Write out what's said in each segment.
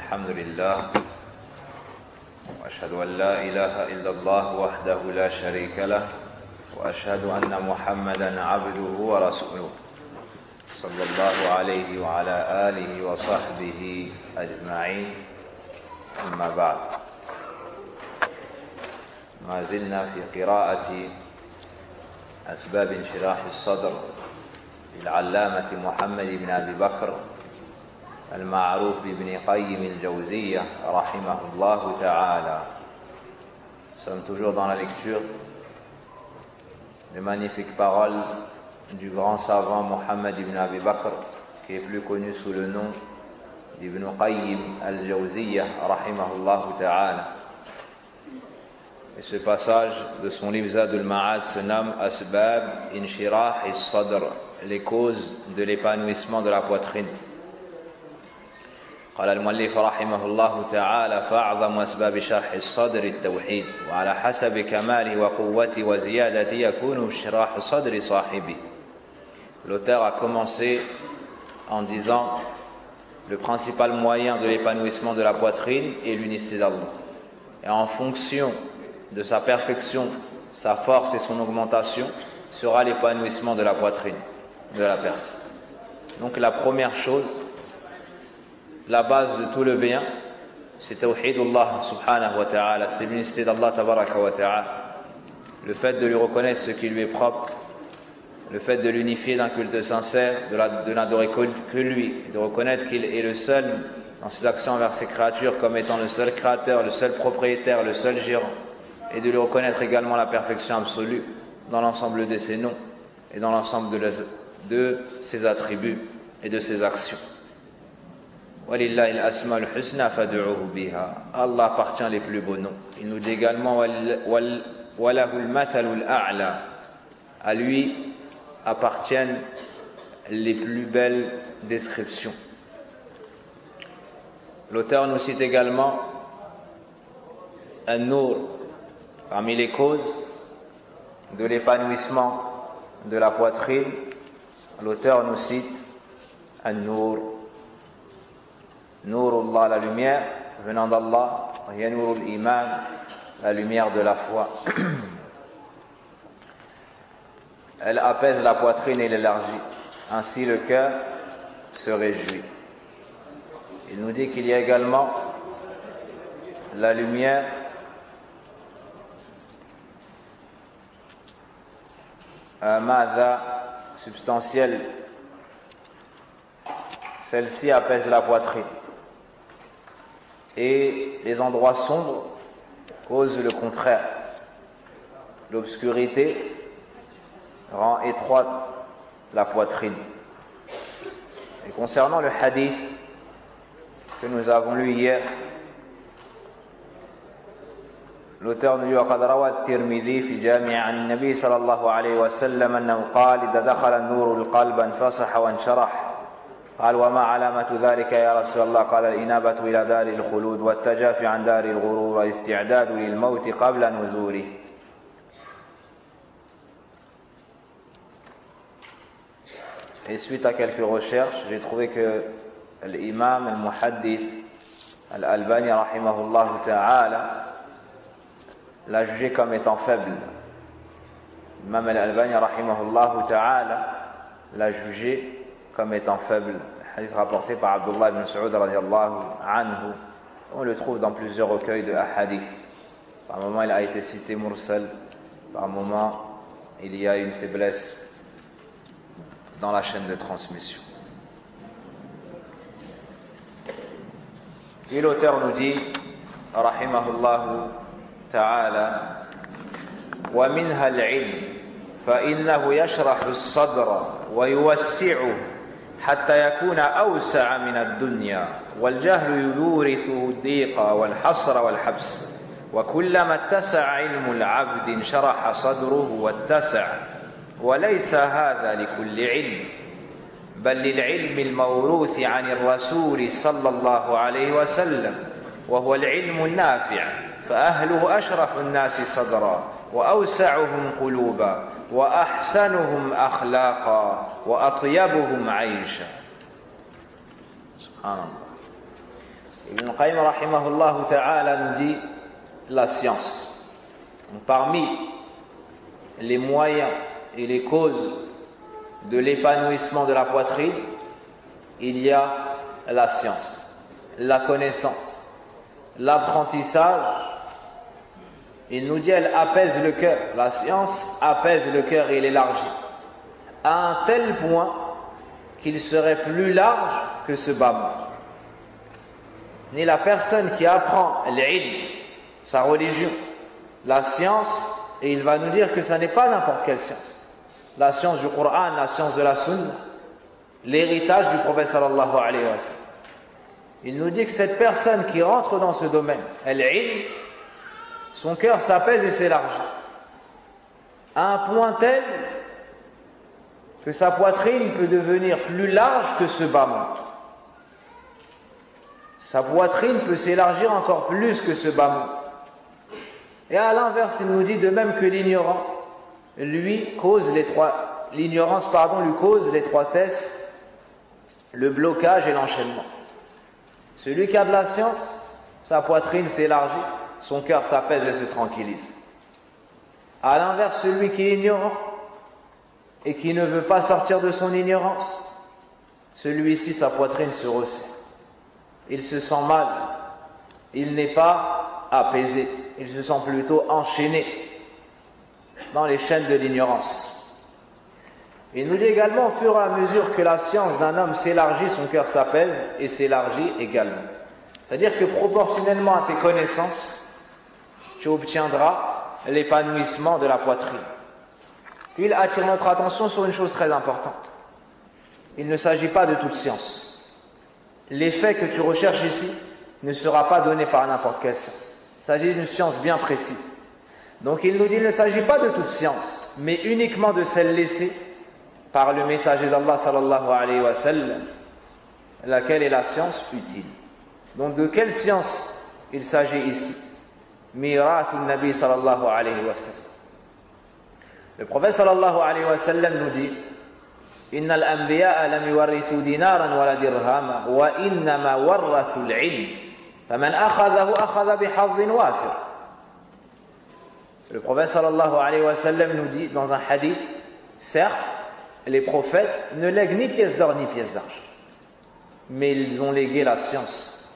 الحمد لله وأشهد أن لا إله إلا الله وحده لا شريك له وأشهد أن محمدا عبده ورسوله صلى الله عليه وعلى آله وصحبه أجمعين أما بعد ما زلنا في قراءة أسباب انشراح الصدر للعلامة محمد بن أبي بكر المعروف بابن قيم الجوزية رحمه الله تعالى. Nous sommes toujours dans la lecture des magnifiques paroles du grand savant Muhammad ibn Abi Bakr, qui est plus connu sous le nom d'Ibn Qayyim al-Jawziyya rahimahullah ta'ala. Et ce passage de son livre Zadul Ma'ad se nomme Asbab Inshirah al-Sadr, les causes de l'épanouissement de la poitrine. قال المؤلف رحمه الله تعالى فأعظم أسباب شرح الصدر التوحيد وعلى حسب كماله وقوته وزيادته يكون انشراح صدر صاحبه. L'auteur a commencé en disant le principal moyen de l'épanouissement de la poitrine est l'unicité d'Allah. Et en fonction de sa perfection, sa force et son augmentation sera l'épanouissement de la poitrine de la personne. Donc la première chose, la base de tout le bien, c'est Tawhidullah subhanahu wa ta'ala, c'est l'unicité d'Allah tabaraka wa ta'ala. Le fait de lui reconnaître ce qui lui est propre, le fait de l'unifier d'un culte sincère, de n'adorer que lui, de reconnaître qu'il est le seul dans ses actions envers ses créatures comme étant le seul créateur, le seul propriétaire, le seul gérant, et de lui reconnaître également la perfection absolue dans l'ensemble de ses noms et dans l'ensemble de ses attributs et de ses actions. Allah appartient les plus beaux noms. Il nous dit également à lui appartiennent les plus belles descriptions. L'auteur nous cite également An-Nur, parmi les causes de l'épanouissement de la poitrine. L'auteur nous cite An-Nur, Nurullah, la lumière venant d'Allah, ya Nurul Iman, la lumière de la foi. Elle apaise la poitrine et l'élargit, ainsi le cœur se réjouit. Il nous dit qu'il y a également la lumière Mada, substantielle. Celle-ci apaise la poitrine. Et les endroits sombres causent le contraire. L'obscurité rend étroite la poitrine. Et concernant le hadith que nous avons lu hier, l'auteur nous dit وقد روى الترمذي في جامع عن النبي صلى الله عليه وسلم أنه قال إذا دخل النور القلب انفسح وانشرح. قال وما علامة ذلك يا رسول الله؟ قال الإنابة إلى دار الخلود والتجافي عن دار الغرور والاستعداد للموت قبل نزوله. Et suite à quelques recherches, j'ai trouvé que l'imam al-muhaddith al-Albani rahimahullah ta'ala l'a jugé comme étant faible. L'imam al-Albani rahimahullah ta'ala l'a jugé comme étant faible. Hadith rapporté par Abdullah ibn Saoud radiyallahu anhu. On le trouve dans plusieurs recueils de hadith. Par moment il a été cité mursal, par moment il y a une faiblesse dans la chaîne de transmission. Et l'auteur nous dit rahimahullah ta'ala wa minha al-ilm fa innahu yashrahu as-sadra wa yuwassi'uhu حتى يكون أوسع من الدنيا والجهل يورثه الضيق والحصر والحبس وكلما اتسع علم العبد انشرح صدره واتسع وليس هذا لكل علم بل للعلم الموروث عن الرسول صلى الله عليه وسلم وهو العلم النافع فأهله أشرف الناس صدرا وأوسعهم قلوبا وأحسنهم أخلاقا وأطيبهم عيشا. سبحان الله. Ibn Qayyim rahimahullah ta'ala nous dit la science. Donc, parmi les moyens et les causes de l'épanouissement de la poitrine, il y a la science, la connaissance, l'apprentissage. Il nous dit, elle apaise le cœur. La science apaise le cœur et l'élargit à un tel point qu'il serait plus large que ce bas monde. Ni la personne qui apprend l'ilm, sa religion, la science, et il va nous dire que ça n'est pas n'importe quelle science. La science du Coran, la science de la Sunna, l'héritage du prophète sallallahu alayhi wa sallam. Il nous dit que cette personne qui rentre dans ce domaine, l'ilm, son cœur s'apaise et s'élargit à un point tel que sa poitrine peut devenir plus large que ce bas monde. Sa poitrine peut s'élargir encore plus que ce bas monde. Et à l'inverse, il nous dit de même que l'ignorant, l'ignorance lui cause l'étroitesse, le blocage et l'enchaînement. Celui qui a de la science, sa poitrine s'élargit, son cœur s'apaise et se tranquillise. À l'inverse, celui qui est ignorant et qui ne veut pas sortir de son ignorance, celui-ci, sa poitrine se resserre. Il se sent mal, il n'est pas apaisé, il se sent plutôt enchaîné dans les chaînes de l'ignorance. Il nous dit également, au fur et à mesure que la science d'un homme s'élargit, son cœur s'apaise et s'élargit également. C'est-à-dire que proportionnellement à tes connaissances, tu obtiendras l'épanouissement de la poitrine. Puis il attire notre attention sur une chose très importante. Il ne s'agit pas de toute science. L'effet que tu recherches ici ne sera pas donné par n'importe quelle science. Il s'agit d'une science bien précise. Donc il nous dit, il ne s'agit pas de toute science, mais uniquement de celle laissée par le messager d'Allah sallallahu alayhi wa sallam, laquelle est la science utile. Donc de quelle science il s'agit ici? Mirathun Nabi sallallahu alayhi wa sallam. Le prophète sallallahu alayhi wa sallam nous dit, Inna al-anbiya'a lam yuwarrithu dinaran wala dirhama wa innama warrathu al-ilm faman akhadhahu akhadha bihadhin wafir. Le prophète sallallahu alayhi wa sallam nous dit dans un hadith, certes, les prophètes ne lèguent ni pièce d'or ni pièce d'argent, mais ils ont légué la science.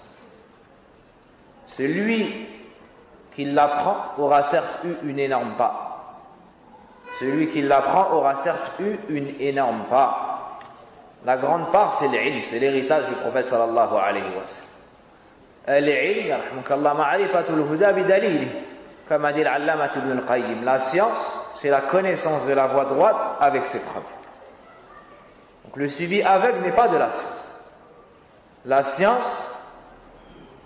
Celui qui l'apprend aura certes eu une énorme part. Celui qui l'apprend aura certes eu une énorme part. La grande part, c'est l'ilm, c'est l'héritage du prophète sallallahu alayhi wa sallam. L'ilm, rahmukallah, ma'rifatul huda bidalili, comme a dit l'allama ibn al-Qayyim. La science, c'est la connaissance de la voie droite avec ses preuves. Donc le suivi aveugle n'est pas de la science. La science,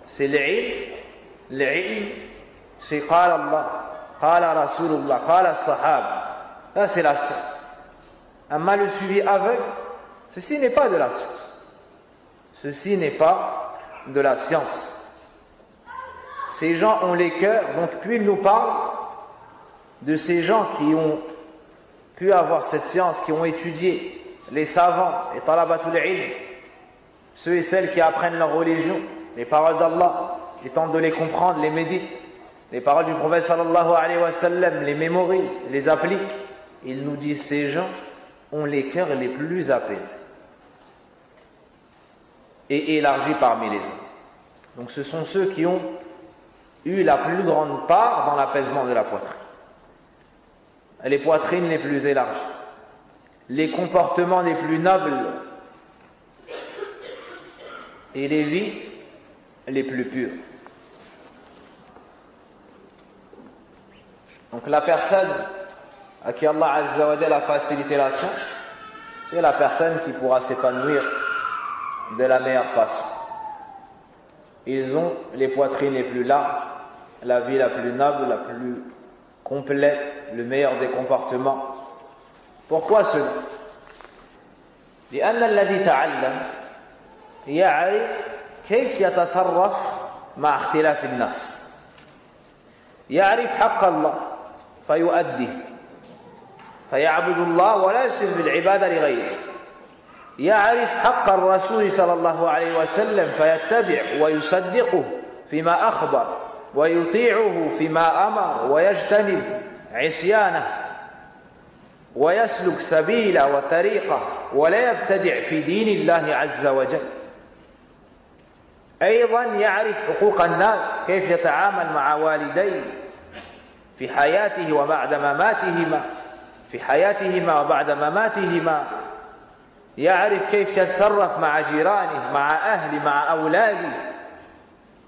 c'est l'ilm. L'ilm, c'est qala Allah, qala Rasulullah, qala Sahaba. Là, c'est la science. Amma le suivi aveugle, ceci n'est pas de la science. Ceci n'est pas de la science. Ces gens ont les cœurs, donc plus il nous parle de ces gens qui ont pu avoir cette science, qui ont étudié, les savants, les talabatul ilm, ceux et celles qui apprennent leur religion, les paroles d'Allah, qui tentent de les comprendre, les méditent, les paroles du prophète sallallahu alayhi wa sallam, les mémorisent, les appliquent. Il nous dit, ces gens ont les cœurs les plus apaisés et élargis parmi les hommes. Donc ce sont ceux qui ont eu la plus grande part dans l'apaisement de la poitrine. Les poitrines les plus élargies, les comportements les plus nobles et les vies les plus pures. Donc la personne à qui Allah Azza wa Jalla a facilité la science, c'est la personne qui pourra s'épanouir de la meilleure façon. Ils ont les poitrines les plus larges, la vie la plus noble, la plus complète, le meilleur des comportements. Pourquoi cela? لأن الذي تعلم يعرف كيف يتصرف مع اختلاف الناس. يعرف حق الله فيؤديه فيعبد الله ولا يشرك بالعبادة لغيره. يعرف حق الرسول صلى الله عليه وسلم فيتبع ويصدقه فيما أخبر ويطيعه فيما أمر ويجتنب عصيانه ويسلك سبيله وطريقه ولا يبتدع في دين الله عز وجل. أيضا يعرف حقوق الناس، كيف يتعامل مع والديه في حياته وبعد مماتهما، يعرف كيف يتصرف مع جيرانه، مع أهله، مع أولاده،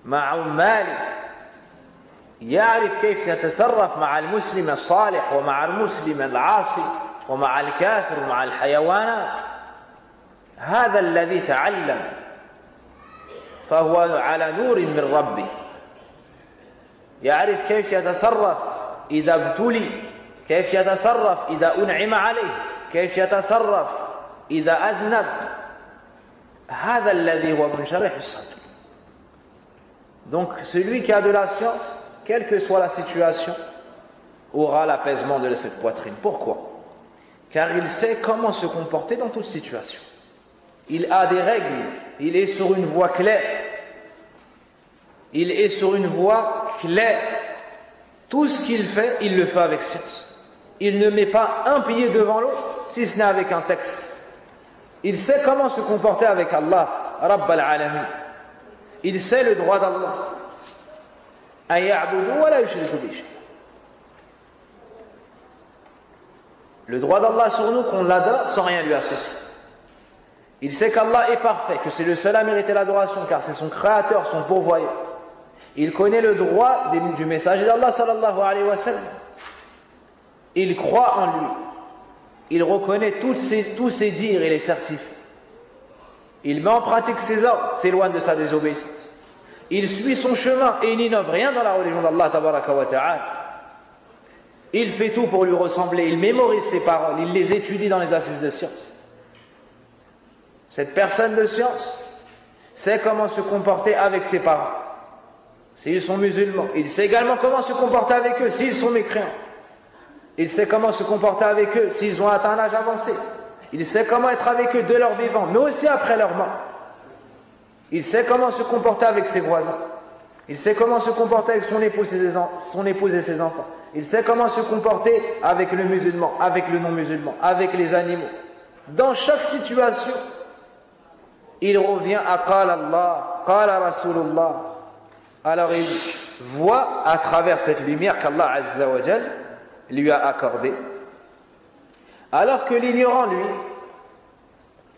مع عماله، يعرف كيف يتصرف مع المسلم الصالح ومع المسلم العاصي ومع الكافر ومع الحيوانات. هذا الذي تعلم فهو على نور من ربه، يعرف كيف يتصرف إذا ابتلي، كيف يتصرف إذا أنعم عليه، كيف يتصرف إذا أذنب. هذا الذي هو منشرح الصدر. Donc celui qui a de la science, quelle que soit la situation, aura l'apaisement de cette poitrine. Pourquoi? Car il sait comment se comporter dans toute situation. Il a des règles, il est sur une voie claire. Il est sur une voie claire. Tout ce qu'il fait, il le fait avec science. Il ne met pas un pied devant l'autre, si ce n'est avec un texte. Il sait comment se comporter avec Allah, Rabb al-Alamin. Il sait le droit d'Allah. An ya'budu wa la yushriku bihi. Le droit d'Allah sur nous, qu'on l'adore sans rien lui associer. Il sait qu'Allah est parfait, que c'est le seul à mériter l'adoration, car c'est son créateur, son pourvoyeur. Il connaît le droit du messager d'Allah sallallahu alayhi wa sallam. Il croit en lui. Il reconnaît tous ses dires et les certifie. Il met en pratique ses ordres, s'éloigne de sa désobéissance. Il suit son chemin et il n'innove rien dans la religion d'Allah tabaraka wa ta'ala. Il fait tout pour lui ressembler, il mémorise ses paroles, il les étudie dans les assises de science. Cette personne de science sait comment se comporter avec ses parents, s'ils sont musulmans. Il sait également comment se comporter avec eux s'ils sont mécréants. Il sait comment se comporter avec eux s'ils ont atteint un âge avancé. Il sait comment être avec eux de leur vivant, mais aussi après leur mort. Il sait comment se comporter avec ses voisins. Il sait comment se comporter avec son épouse et ses enfants. Il sait comment se comporter avec le musulman, avec le non-musulman, avec les animaux. Dans chaque situation, il revient à Qala Allah, Qala Rasulullah. Alors il voit à travers cette lumière qu'Allah Azza wa Jal lui a accordée. Alors que l'ignorant, lui,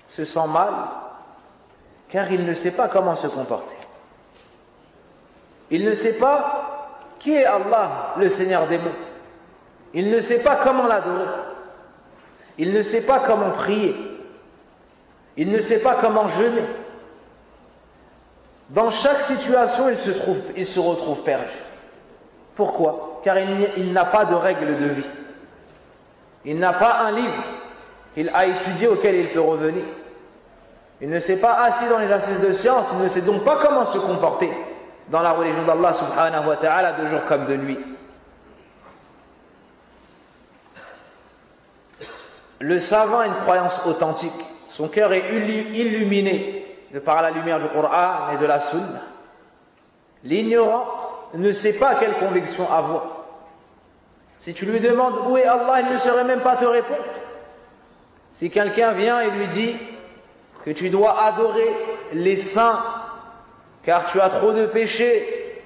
se sent mal, car il ne sait pas comment se comporter. Il ne sait pas qui est Allah, le Seigneur des mondes. Il ne sait pas comment l'adorer. Il ne sait pas comment prier. Il ne sait pas comment jeûner. Dans chaque situation, il se retrouve perdu. Pourquoi? Car il n'a pas de règles de vie. Il n'a pas un livre qu'il a étudié auquel il peut revenir. Il ne s'est pas assis dans les assises de science, il ne sait donc pas comment se comporter dans la religion d'Allah subhanahu wa ta'ala de jour comme de nuit. Le savant a une croyance authentique. Son cœur est illuminé de par la lumière du Coran et de la Sunna. L'ignorant ne sait pas quelle conviction avoir. Si tu lui demandes où est Allah, il ne saurait même pas te répondre. Si quelqu'un vient et lui dit que tu dois adorer les saints car tu as trop de péchés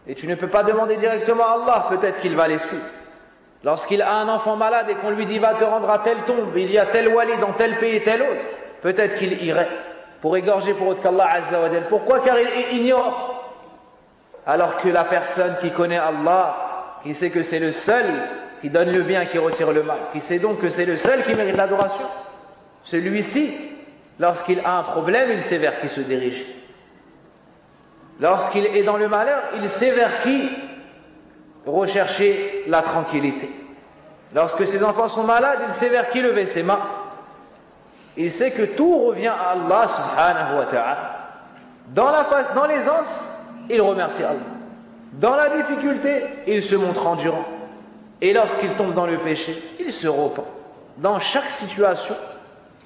et tu ne peux pas demander directement à Allah, peut-être qu'il va les suivre. Lorsqu'il a un enfant malade et qu'on lui dit va te rendre à telle tombe, il y a tel wali dans tel pays et tel autre, peut-être qu'il irait pour égorger pour autre qu'Allah Azza wa Jal. Pourquoi? Car il est ignorant. Alors que la personne qui connaît Allah, qui sait que c'est le seul qui donne le bien et qui retire le mal, qui sait donc que c'est le seul qui mérite l'adoration, celui-ci, lorsqu'il a un problème, il sait vers qui se diriger. Lorsqu'il est dans le malheur, il sait vers qui rechercher la tranquillité. Lorsque ses enfants sont malades, il sait vers qui lever ses mains. Il sait que tout revient à Allah subhanahu wa ta'ala. Dans l'aisance, il remercie Allah. Dans la difficulté, il se montre endurant. Et lorsqu'il tombe dans le péché, il se repent. Dans chaque situation,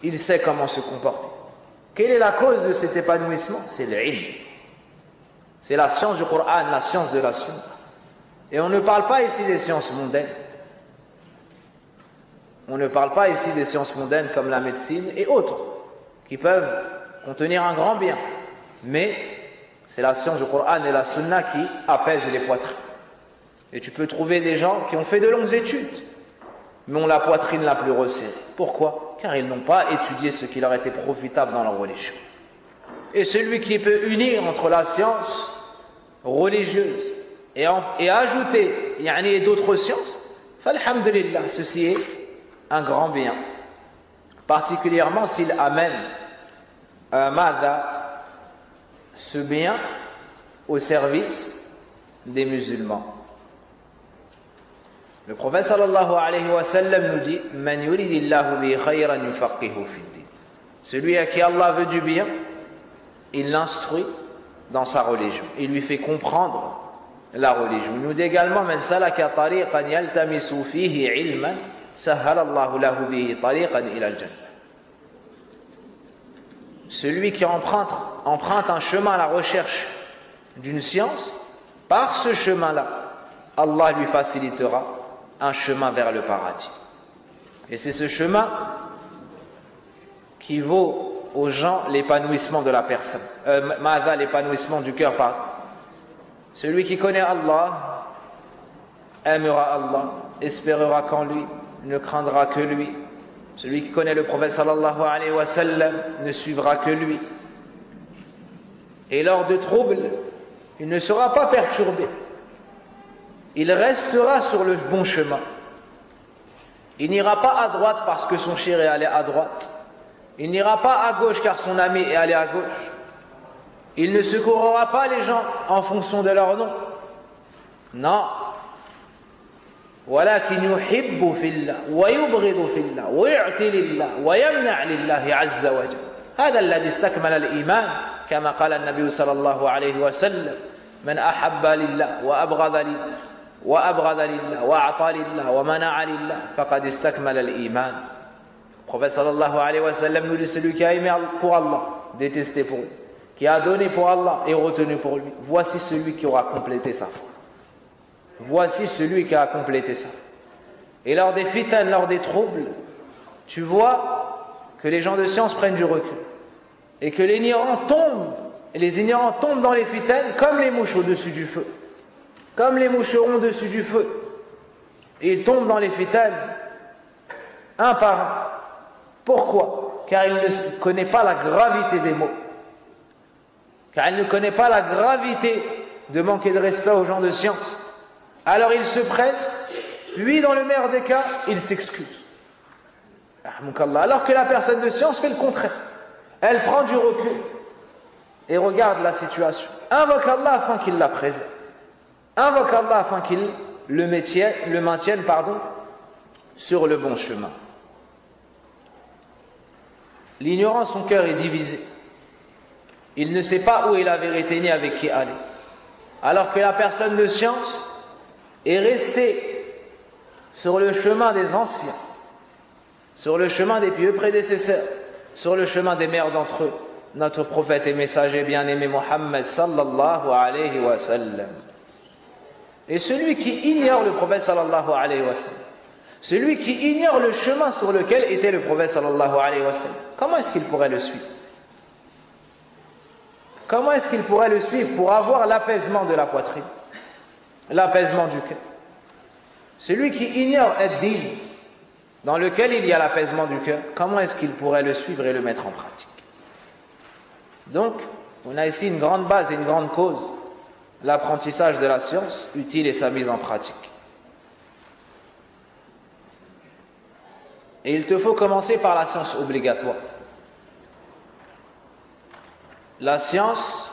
il sait comment se comporter. Quelle est la cause de cet épanouissement? C'est l'ilm. C'est la science du Coran, la science de la Sunna. Et on ne parle pas ici des sciences mondaines. On ne parle pas ici des sciences mondaines comme la médecine et autres, qui peuvent contenir un grand bien. Mais c'est la science du Coran et la Sunna qui apaisent les poitrines. Et tu peux trouver des gens qui ont fait de longues études, mais ont la poitrine la plus resserrée. Pourquoi? Car ils n'ont pas étudié ce qui leur était profitable dans leur religion. Et celui qui peut unir entre la science religieuse et ajouter d'autres sciences, falhamdulillah, ceci est un grand bien. Particulièrement s'il amène ce bien au service des musulmans. Le prophète sallallahu alayhi wa sallam nous dit: Man yuridillahu bi khayran yufaqihu fid-din. Celui à qui Allah veut du bien, il l'instruit dans sa religion, il lui fait comprendre la religion. Il nous dit également: Man salaka tariqan yaltamisu fihi ilman sahhala Allahu lahu bihi tariqan ila al-jannah. Celui qui emprunte un chemin à la recherche d'une science, par ce chemin-là, Allah lui facilitera un chemin vers le paradis. Et c'est ce chemin qui vaut aux gens l'épanouissement de la personne. L'épanouissement du cœur, pardon. Celui qui connaît Allah aimera Allah, espérera qu'en lui, ne craindra que lui. Celui qui connaît le prophète sallallahu alayhi wa sallam ne suivra que lui. Et lors de troubles, il ne sera pas perturbé. Il restera sur le bon chemin. Il n'ira pas à droite parce que son cher est allé à droite. Il n'ira pas à gauche car son ami est allé à gauche. Il ne secourra pas les gens en fonction de leur nom. Non. ولكن يحب في الله ويبغض في الله ويعطي لله ويمنع لله عز وجل. هذا الذي استكمل الإيمان كما قال النبي صلى الله عليه وسلم: من أحب لله وأبغض لله وأعطى لله ومنع لله فقد استكمل الإيمان. Le prophète sallallahu alayhi wa sallam nous dit: celui qui a aimé pour Allah, détesté pour lui, qui a donné pour Allah et retenu pour lui, voici celui qui aura complété sa foi. Voici celui qui a complété ça. Et lors des fitan, lors des troubles, tu vois que les gens de science prennent du recul. Et que les ignorants tombent dans les fitan comme les mouches au-dessus du feu. Comme les moucherons au-dessus du feu. Et ils tombent dans les fitan un par un. Pourquoi? Car il ne connaît pas la gravité des mots. Car il ne connaît pas la gravité de manquer de respect aux gens de science. Alors il se presse, lui dans le meilleur des cas, il s'excuse. Alors que la personne de science fait le contraire. Elle prend du recul et regarde la situation. Invoque Allah afin qu'il la préserve. Invoque Allah afin qu'il le maintienne sur le bon chemin. L'ignorant, son cœur est divisé. Il ne sait pas où est la vérité ni avec qui aller. Alors que la personne de science est resté sur le chemin des anciens, sur le chemin des pieux prédécesseurs, sur le chemin des meilleurs d'entre eux, notre prophète et messager bien-aimé Muhammad sallallahu alayhi wa sallam. Et celui qui ignore le prophète sallallahu alayhi wa sallam, celui qui ignore le chemin sur lequel était le prophète sallallahu alayhi wa sallam, comment est-ce qu'il pourrait le suivre? Comment est-ce qu'il pourrait le suivre pour avoir l'apaisement de la poitrine, l'apaisement du cœur? Celui qui ignore ad-din, dans lequel il y a l'apaisement du cœur, comment est-ce qu'il pourrait le suivre et le mettre en pratique? Donc, on a ici une grande base et une grande cause, l'apprentissage de la science utile et sa mise en pratique. Et il te faut commencer par la science obligatoire. La science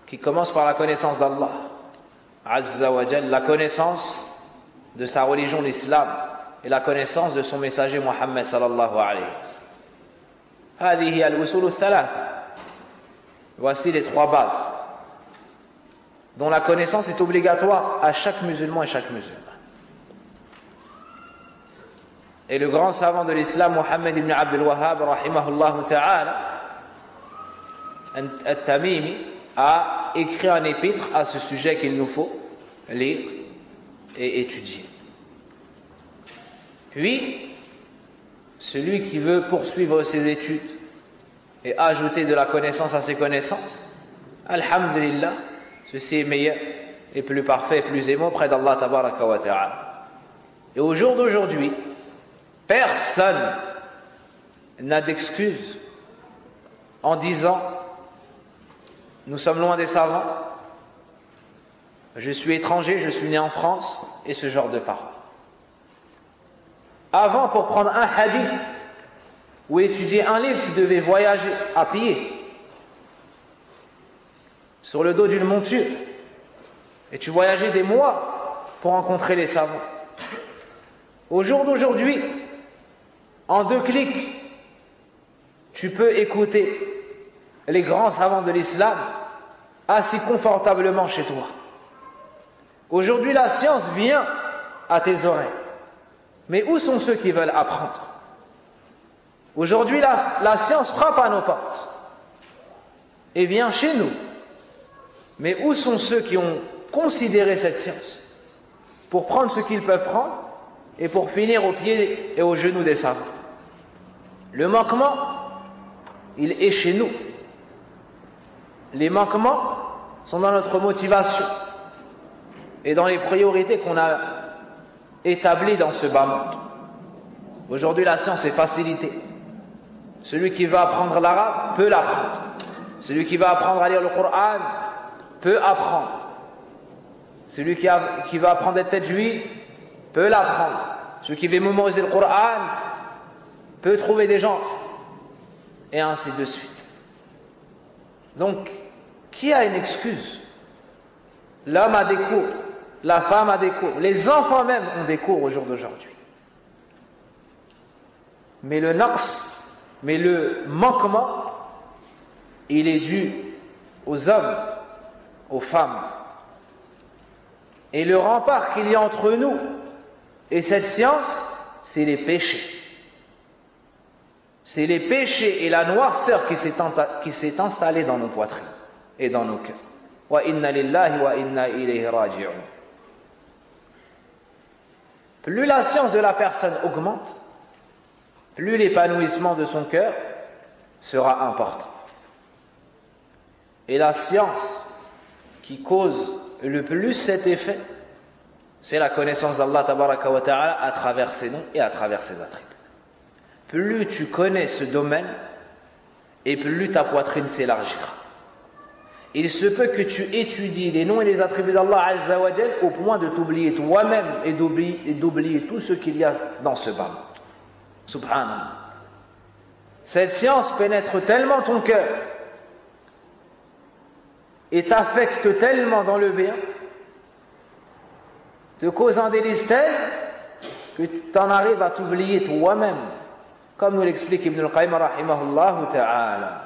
qui commence par la connaissance d'Allah Azza wa Jal, la connaissance de sa religion, l'islam, et la connaissance de son messager Muhammad sallallahu alayhi wa sallam. هذه الوصول الثلاثة. Voici les trois bases dont la connaissance est obligatoire à chaque musulman et chaque musulmane. Et le grand savant de l'islam, Mohammed ibn Abdul Wahhab, rahimahullah ta'ala, At-Tamimi, a écrit un épître à ce sujet qu'il nous faut lire et étudier. Puis, celui qui veut poursuivre ses études et ajouter de la connaissance à ses connaissances, alhamdulillah, ceci est meilleur et plus parfait et plus aimant près d'Allah tabaraka wa ta'ala. Et au jour d'aujourd'hui, personne n'a d'excuse en disant nous sommes loin des savants, je suis étranger, je suis né en France, et ce genre de paroles. Avant, pour prendre un hadith ou étudier un livre, tu devais voyager à pied, sur le dos d'une monture, et tu voyageais des mois pour rencontrer les savants. Au jour d'aujourd'hui, en 2 clics, tu peux écouter les grands savants de l'islam assis confortablement chez toi. Aujourd'hui, la science vient à tes oreilles. Mais où sont ceux qui veulent apprendre? Aujourd'hui, la science frappe à nos portes et vient chez nous. Mais où sont ceux qui ont considéré cette science pour prendre ce qu'ils peuvent prendre et pour finir aux pieds et aux genoux des savants? Le manquement, il est chez nous. Les manquements sont dans notre motivation et dans les priorités qu'on a établies dans ce bas monde. Aujourd'hui, la science est facilitée. Celui qui veut apprendre l'arabe peut l'apprendre. Celui qui va apprendre à lire le Coran peut apprendre. Celui qui va apprendre à être juif peut l'apprendre. Celui qui veut mémoriser le Coran peut trouver des gens, et ainsi de suite. Donc, qui a une excuse? L'homme a des cours, la femme a des cours, les enfants même ont des cours au jour d'aujourd'hui. Mais le naqs, mais le manquement, il est dû aux hommes, aux femmes. Et le rempart qu'il y a entre nous et cette science, c'est les péchés. C'est les péchés et la noirceur qui s'est installée dans nos poitrines et dans nos cœurs. Wa inna lillahi wa inna ilayhi raji'un. Plus la science de la personne augmente, plus l'épanouissement de son cœur sera important. Et la science qui cause le plus cet effet, c'est la connaissance d'Allah tabaraka wa ta'ala à travers ses noms et à travers ses attributs. Plus tu connais ce domaine, et plus ta poitrine s'élargira. Il se peut que tu étudies les noms et les attributs d'Allah Azza wa Jal au point de t'oublier toi-même et d'oublier tout ce qu'il y a dans ce bas. Subhanallah. Cette science pénètre tellement ton cœur et t'affecte tellement dans le bien, te cause un délice tel que tu en arrives à t'oublier toi-même, comme nous l'explique Ibn al-Qayyim rahimahullah ta'ala.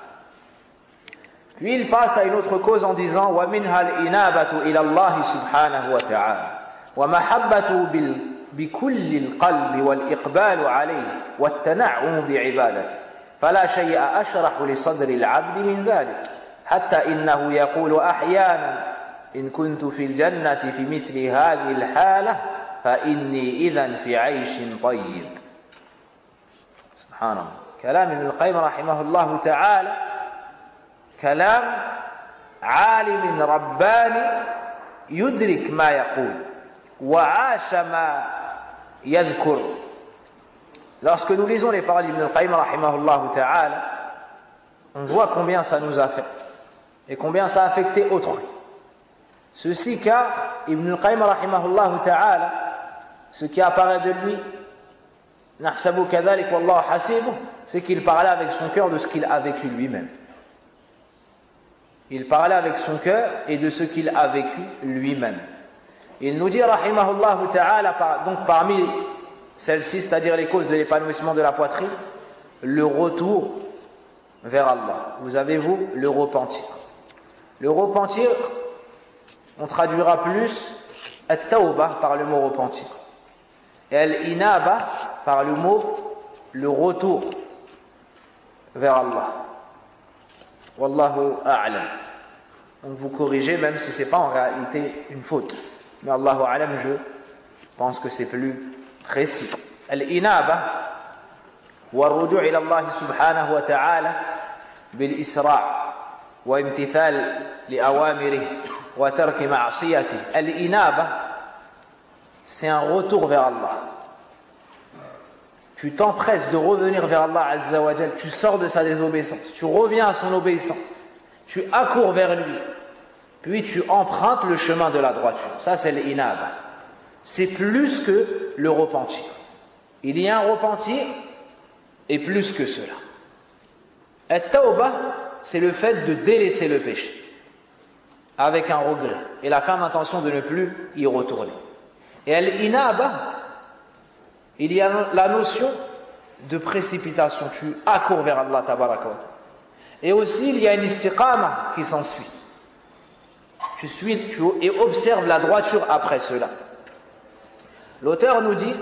Puis il passe à une autre cause en disant wa minha al-inabatu ila Allah subhanahu wa ta'ala wa mahabbatu bikulli al-qalbi wal-iqbalu alayhi wat-tana'um bi'ibadati fala shay'a ashrahu li sadri al-'abd min dhalik hatta innahu yaqulu ahyana in kuntu fi al-jannati fi mithli hadhihi al-halah fa inni idhan fi 'ayshin tayyib. Subhanallah. Kalam Ibn al-Qayyim rahimahullah ta'ala كلام عالم رباني يدرك ما يقول وعاش ما يذكر. Lorsque nous lisons les paroles d'Ibn al-Qayyim rahimahullah ta'ala, on voit combien ça nous a fait et combien ça a affecté autrui. Ceci car Ibn al-Qayyim rahimahullah ta'ala, ce qui apparaît de lui, nahsabu kadhalik wallahu hasibuh, c'est qu'il parlait avec son cœur de ce qu'il a vécu lui-même. Il parlait avec son cœur et de ce qu'il a vécu lui-même. Il nous dit, rahimahullah ta'ala, donc parmi celles-ci, c'est-à-dire les causes de l'épanouissement de la poitrine, le retour vers Allah. Vous avez, vous, le repentir. Le repentir, on traduira plus at-tawbah par le mot repentir. Et al-inaba par le mot le retour vers Allah. Wallahu a'lam. Donc vous corrigez même si ce n'est pas en réalité une faute. Mais Allahu a'lam, je pense que c'est plus précis. Al-inaba wa ar-ruju' ila Allah subhanahu wa ta'ala bil isra' wa imtithal li awamirihi wa tarki ma'siyatihi. Al-inaba, c'est un retour vers Allah. Tu t'empresses de revenir vers Allah Azza wa Jal, tu sors de sa désobéissance, tu reviens à son obéissance, tu accours vers lui, puis tu empruntes le chemin de la droiture. Ça, c'est l'inaba. C'est plus que le repentir. Il y a un repentir et plus que cela. At-tawbah, c'est le fait de délaisser le péché avec un regret et la ferme intention de ne plus y retourner. Et al-inaba, il y a la notion de précipitation. Tu accours vers Allah tabaraka wa ta'ala. Et aussi, il y a une istiqama qui s'ensuit. Tu observes la droiture après cela. L'auteur nous dit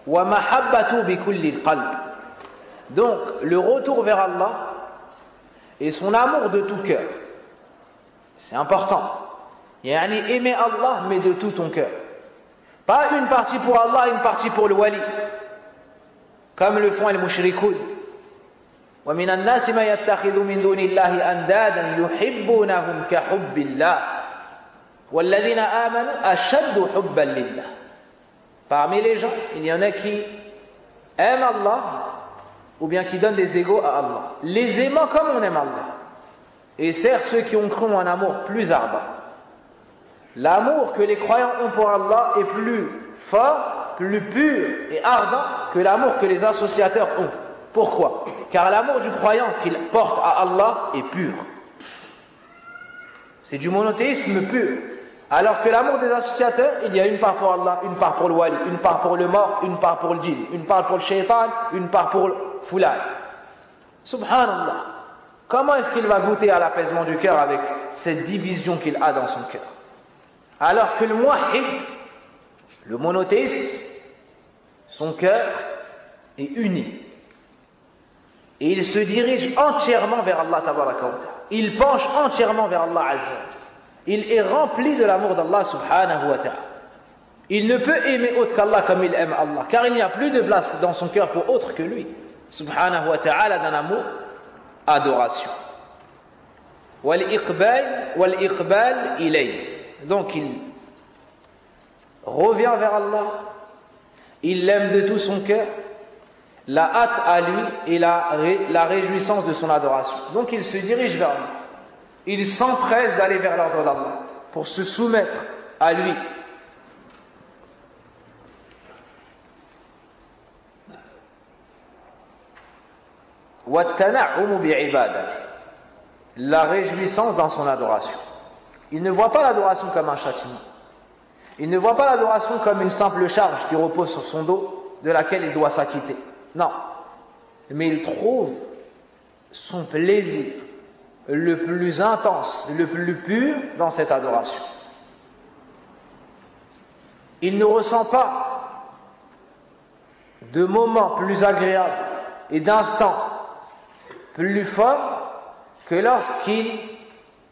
wa mahabbatu bi kulli al-qalb. Donc, le retour vers Allah et son amour de tout cœur. C'est important. Yani aimer Allah, mais de tout ton cœur. Pas une partie pour Allah, une partie pour le wali. Comme le font les mushrikoun. وَمِنَ النَّاسِ مَا يَتَّخِذُ مِن دُونِ اللَّهِ أَنْدَادًا يُحِبُّونَهُمْ كَحُبِّ اللَّهِ وَالَّذِينَ آمَنُوا أَشَدُّ حُبًّا لِلَّهِ. Parmi les gens, il y en a qui aiment Allah ou bien qui donnent des égaux à Allah. Les aimant comme on aime Allah. Et certes, ceux qui ont cru ont un amour plus ardent. L'amour que les croyants ont pour Allah est plus fort, plus pur et ardent que l'amour que les associateurs ont. Pourquoi? Car l'amour du croyant qu'il porte à Allah est pur. C'est du monothéisme pur. Alors que l'amour des associateurs, il y a une part pour Allah, une part pour le wali, une part pour le mort, une part pour le djinn, une part pour le shaitan, une part pour le foulal. Subhanallah. Comment est-ce qu'il va goûter à l'apaisement du cœur avec cette division qu'il a dans son cœur? Alors que le muwahhid, le monothéiste, son cœur est uni. Et il se dirige entièrement vers Allah tabaraka wa ta'ala. Il penche entièrement vers Allah azza. Il est rempli de l'amour d'Allah subhanahu wa ta'ala. Il ne peut aimer autre qu'Allah comme il aime Allah, car il n'y a plus de place dans son cœur pour autre que lui, subhanahu wa ta'ala, d'un amour, adoration. Wal-iqbal ilayh. Donc il revient vers Allah, il l'aime de tout son cœur, la hâte à lui et la réjouissance de son adoration. Donc il se dirige vers lui. Il s'empresse d'aller vers l'ordre d'Allah pour se soumettre à lui. La réjouissance dans son adoration. Il ne voit pas l'adoration comme un châtiment. Il ne voit pas l'adoration comme une simple charge qui repose sur son dos, de laquelle il doit s'acquitter. Non. Mais il trouve son plaisir le plus intense, le plus pur dans cette adoration. Il ne ressent pas de moments plus agréables et d'instants plus forts que lorsqu'il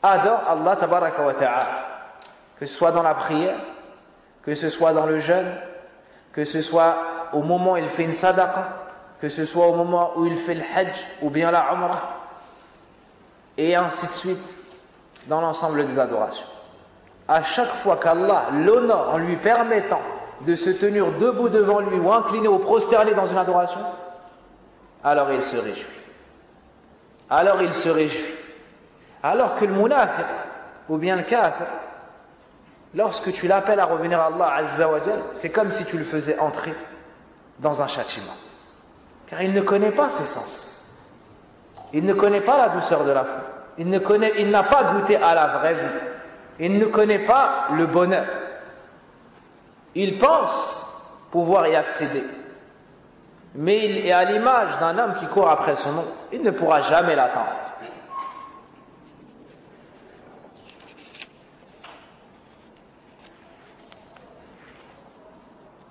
adore Allah tabaraka wa ta'ala, que ce soit dans la prière, que ce soit dans le jeûne, que ce soit au moment où il fait une sadaqa, que ce soit au moment où il fait le hajj ou bien la umrah, et ainsi de suite dans l'ensemble des adorations. À chaque fois qu'Allah l'honore en lui permettant de se tenir debout devant lui ou incliné ou prosterné dans une adoration, alors il se réjouit. Alors il se réjouit. Alors que le munafiq ou bien le kafir, lorsque tu l'appelles à revenir à Allah Azza wa Jal, c'est comme si tu le faisais entrer dans un châtiment. Car il ne connaît pas ses sens. Il ne connaît pas la douceur de la foi. Il n'a pas goûté à la vraie vie. Il ne connaît pas le bonheur. Il pense pouvoir y accéder. Mais il est à l'image d'un homme qui court après son ombre. Il ne pourra jamais l'atteindre.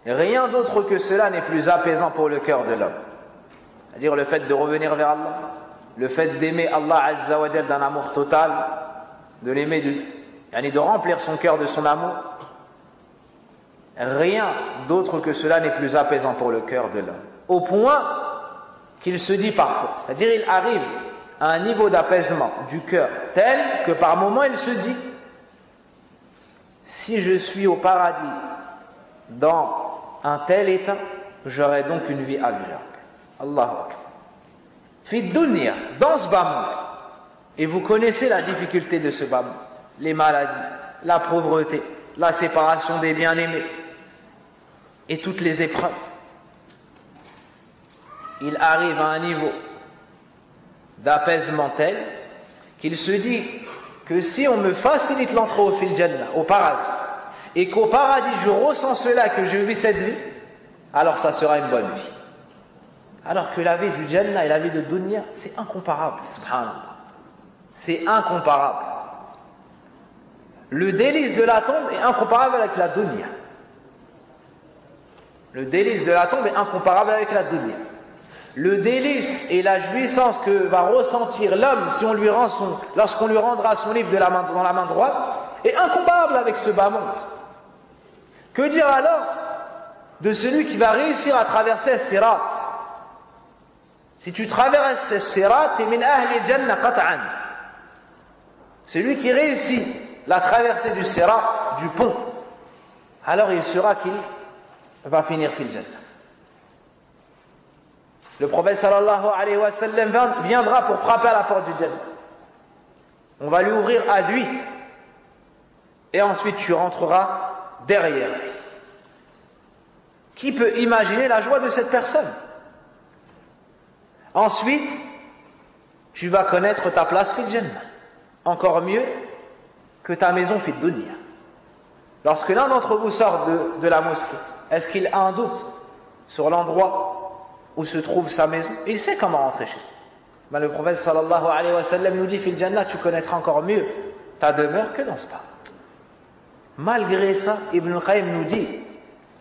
Rien d'autre que cela n'est plus apaisant pour le cœur de l'homme. C'est-à-dire le fait de revenir vers Allah, le fait d'aimer Allah Azza wa Jal d'un amour total, de l'aimer, de remplir son cœur de son amour. Rien d'autre que cela n'est plus apaisant pour le cœur de l'homme. Au point qu'il se dit parfois, c'est-à-dire il arrive à un niveau d'apaisement du cœur tel que par moments il se dit, si je suis au paradis dans un tel état, j'aurai donc une vie agréable. Allahu Akbar. Fi dunya, dans ce bas monde. Et vous connaissez la difficulté de ce bas monde. Les maladies, la pauvreté, la séparation des bien-aimés et toutes les épreuves. Il arrive à un niveau d'apaisement tel qu'il se dit que si on me facilite l'entrée au fil Jannah, au paradis, et qu'au paradis je ressens cela, que je vis cette vie, alors ça sera une bonne vie. Alors que la vie du Jannah et la vie de Dunya, c'est incomparable, subhanallah. C'est incomparable. Le délice de la tombe est incomparable avec la Dunya. Le délice de la tombe est incomparable avec la Dunya. Le délice et la jouissance que va ressentir l'homme si on lui rend lorsqu'on lui rendra son livre dans la main droite est incomparable avec ce bas monde. Que dire alors de celui qui va réussir à traverser Sirat? Si tu traverses Sirat, tu es min ahli Jannah qat'an. Celui qui réussit la traversée du Sirat, du pont, alors il sera qu'il va finir fil Jannah. Le prophète sallallahu alayhi wa sallam viendra pour frapper à la porte du Jannah. On va lui ouvrir à lui. Et ensuite tu rentreras derrière lui. Qui peut imaginer la joie de cette personne? Ensuite, tu vas connaître ta place fil Jannah. Encore mieux que ta maison fil dunya. Lorsque l'un d'entre vous sort de la mosquée, est-ce qu'il a un doute sur l'endroit où se trouve sa maison? Il sait comment rentrer chez lui. Le prophète sallallahu alayhi wa sallam nous dit, fil Jannah, tu connaîtras encore mieux ta demeure que dans ce pas. Malgré ça, Ibn al-Qayyim nous dit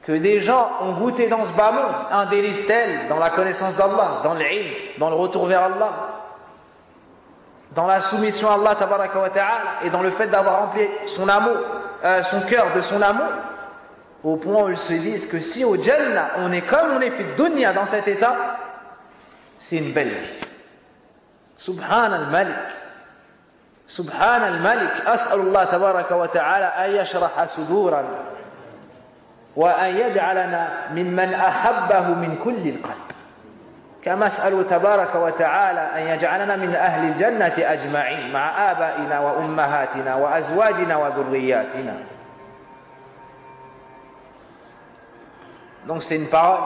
que des gens ont goûté dans ce bas monde un délice tel dans la connaissance d'Allah, dans l'ilm, dans le retour vers Allah, dans la soumission à Allah tabaraka wa ta'ala, et dans le fait d'avoir rempli son amour, son cœur de son amour, au point où ils se disent que si au Jannah on est comme on est fait dunya dans cet état, c'est une belle vie. Subhan al-Malik, Subhan al-Malik, as'alullah tabaraka wa ta'ala an yashraha suduran wa an yaj'alana mimman ahabbahu min kulli al-qalb. كما أسأل تبارك وتعالى أن يجعلنا من أهل الجنة أجمعين مع آبائنا وأمهاتنا وأزواجنا وذرياتنا. Donc c'est une parole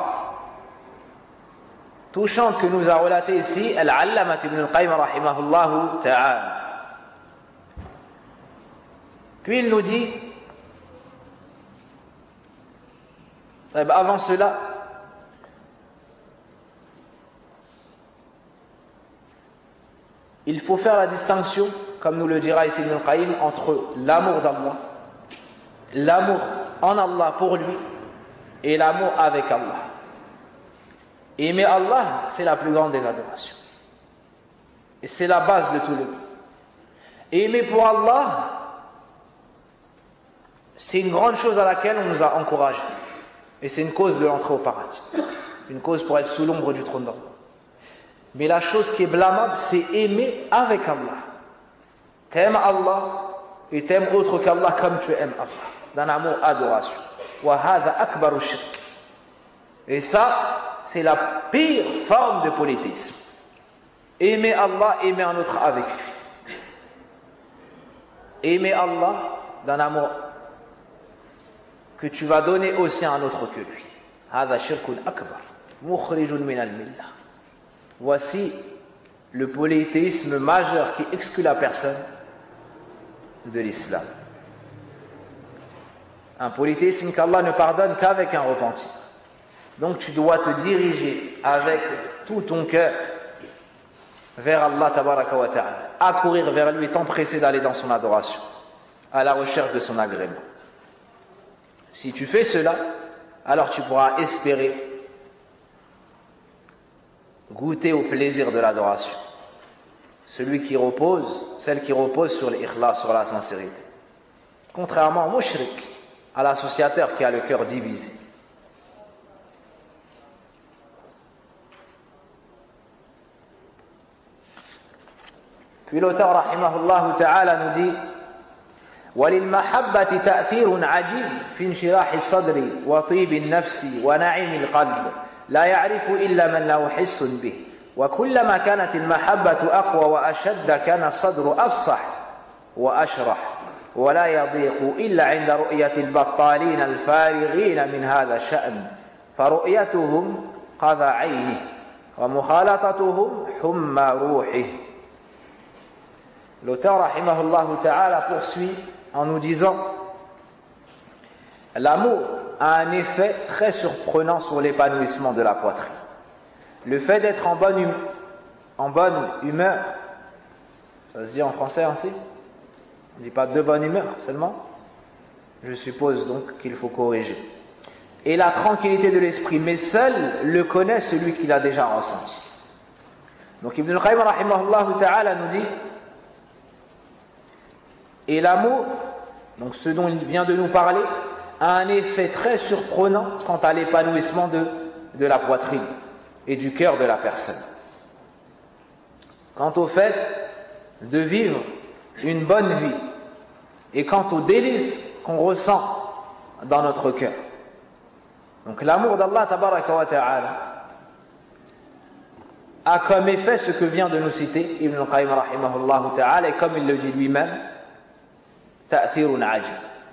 touchante que nous a relatée ici Al-Allamat ibn al-Qayyim rahimahullahu ta'ala. Puis il nous dit, avant cela, il faut faire la distinction, comme nous le dira ici Ibn al-Qayyim, entre l'amour d'Allah, l'amour en Allah pour lui, et l'amour avec Allah. Aimer Allah, c'est la plus grande des adorations. Et c'est la base de tout le monde. Aimer pour Allah, c'est une grande chose à laquelle on nous a encouragés. Et c'est une cause de l'entrée au paradis. Une cause pour être sous l'ombre du trône d'Allah. Mais la chose qui est blâmable, c'est aimer avec Allah. T'aimes Allah et t'aimes autre qu'Allah comme tu aimes Allah. D'un amour adoration. Et ça, c'est la pire forme de polythéisme. Aimer Allah, aimer un autre avec lui. Aimer Allah d'un amour que tu vas donner aussi à un autre que lui. هذا شرك أكبر مخرج من الملة. Voici le polythéisme majeur qui exclut la personne de l'islam. Un polythéisme qu'Allah ne pardonne qu'avec un repentir. Donc tu dois te diriger avec tout ton cœur vers Allah tabaraka wa ta'ala, accourir vers lui, t'empresser d'aller dans son adoration, à la recherche de son agrément. Si tu fais cela, alors tu pourras espérer goûter au plaisir de l'adoration. Celle qui repose sur l'ikhlas, sur la sincérité. Contrairement au mushrik, à l'associateur qui a le cœur divisé. Puis l'auteur rahimahullah ta'ala nous dit وللمحبة تأثير عجيب في انشراح الصدر وطيب النفس ونعيم القلب لا يعرف إلا من له حس به وكلما كانت المحبة أقوى وأشد كان الصدر أفصح وأشرح ولا يضيق إلا عند رؤية البطالين الفارغين من هذا الشأن فرؤيتهم قضى عينه ومخالطتهم حمى روحه. L'auteur rahimahullah ta'ala poursuit en nous disant l'amour a un effet très surprenant sur l'épanouissement de la poitrine. Le fait d'être en bonne humeur, ça se dit en français ainsi? On ne dit pas de bonne humeur seulement? Je suppose donc qu'il faut corriger. Et la tranquillité de l'esprit, mais seul le connaît celui qui l'a déjà ressenti. Donc Ibn al-Qayyim rahimahullah ta'ala nous dit et l'amour, donc ce dont il vient de nous parler, a un effet très surprenant quant à l'épanouissement de la poitrine et du cœur de la personne. Quant au fait de vivre une bonne vie et quant aux délices qu'on ressent dans notre cœur. Donc l'amour d'Allah tabaraka wa ta'ala a comme effet ce que vient de nous citer Ibn al-Qayyim rahimahullah ta'ala, et comme il le dit lui-même, ta'thirun ajib.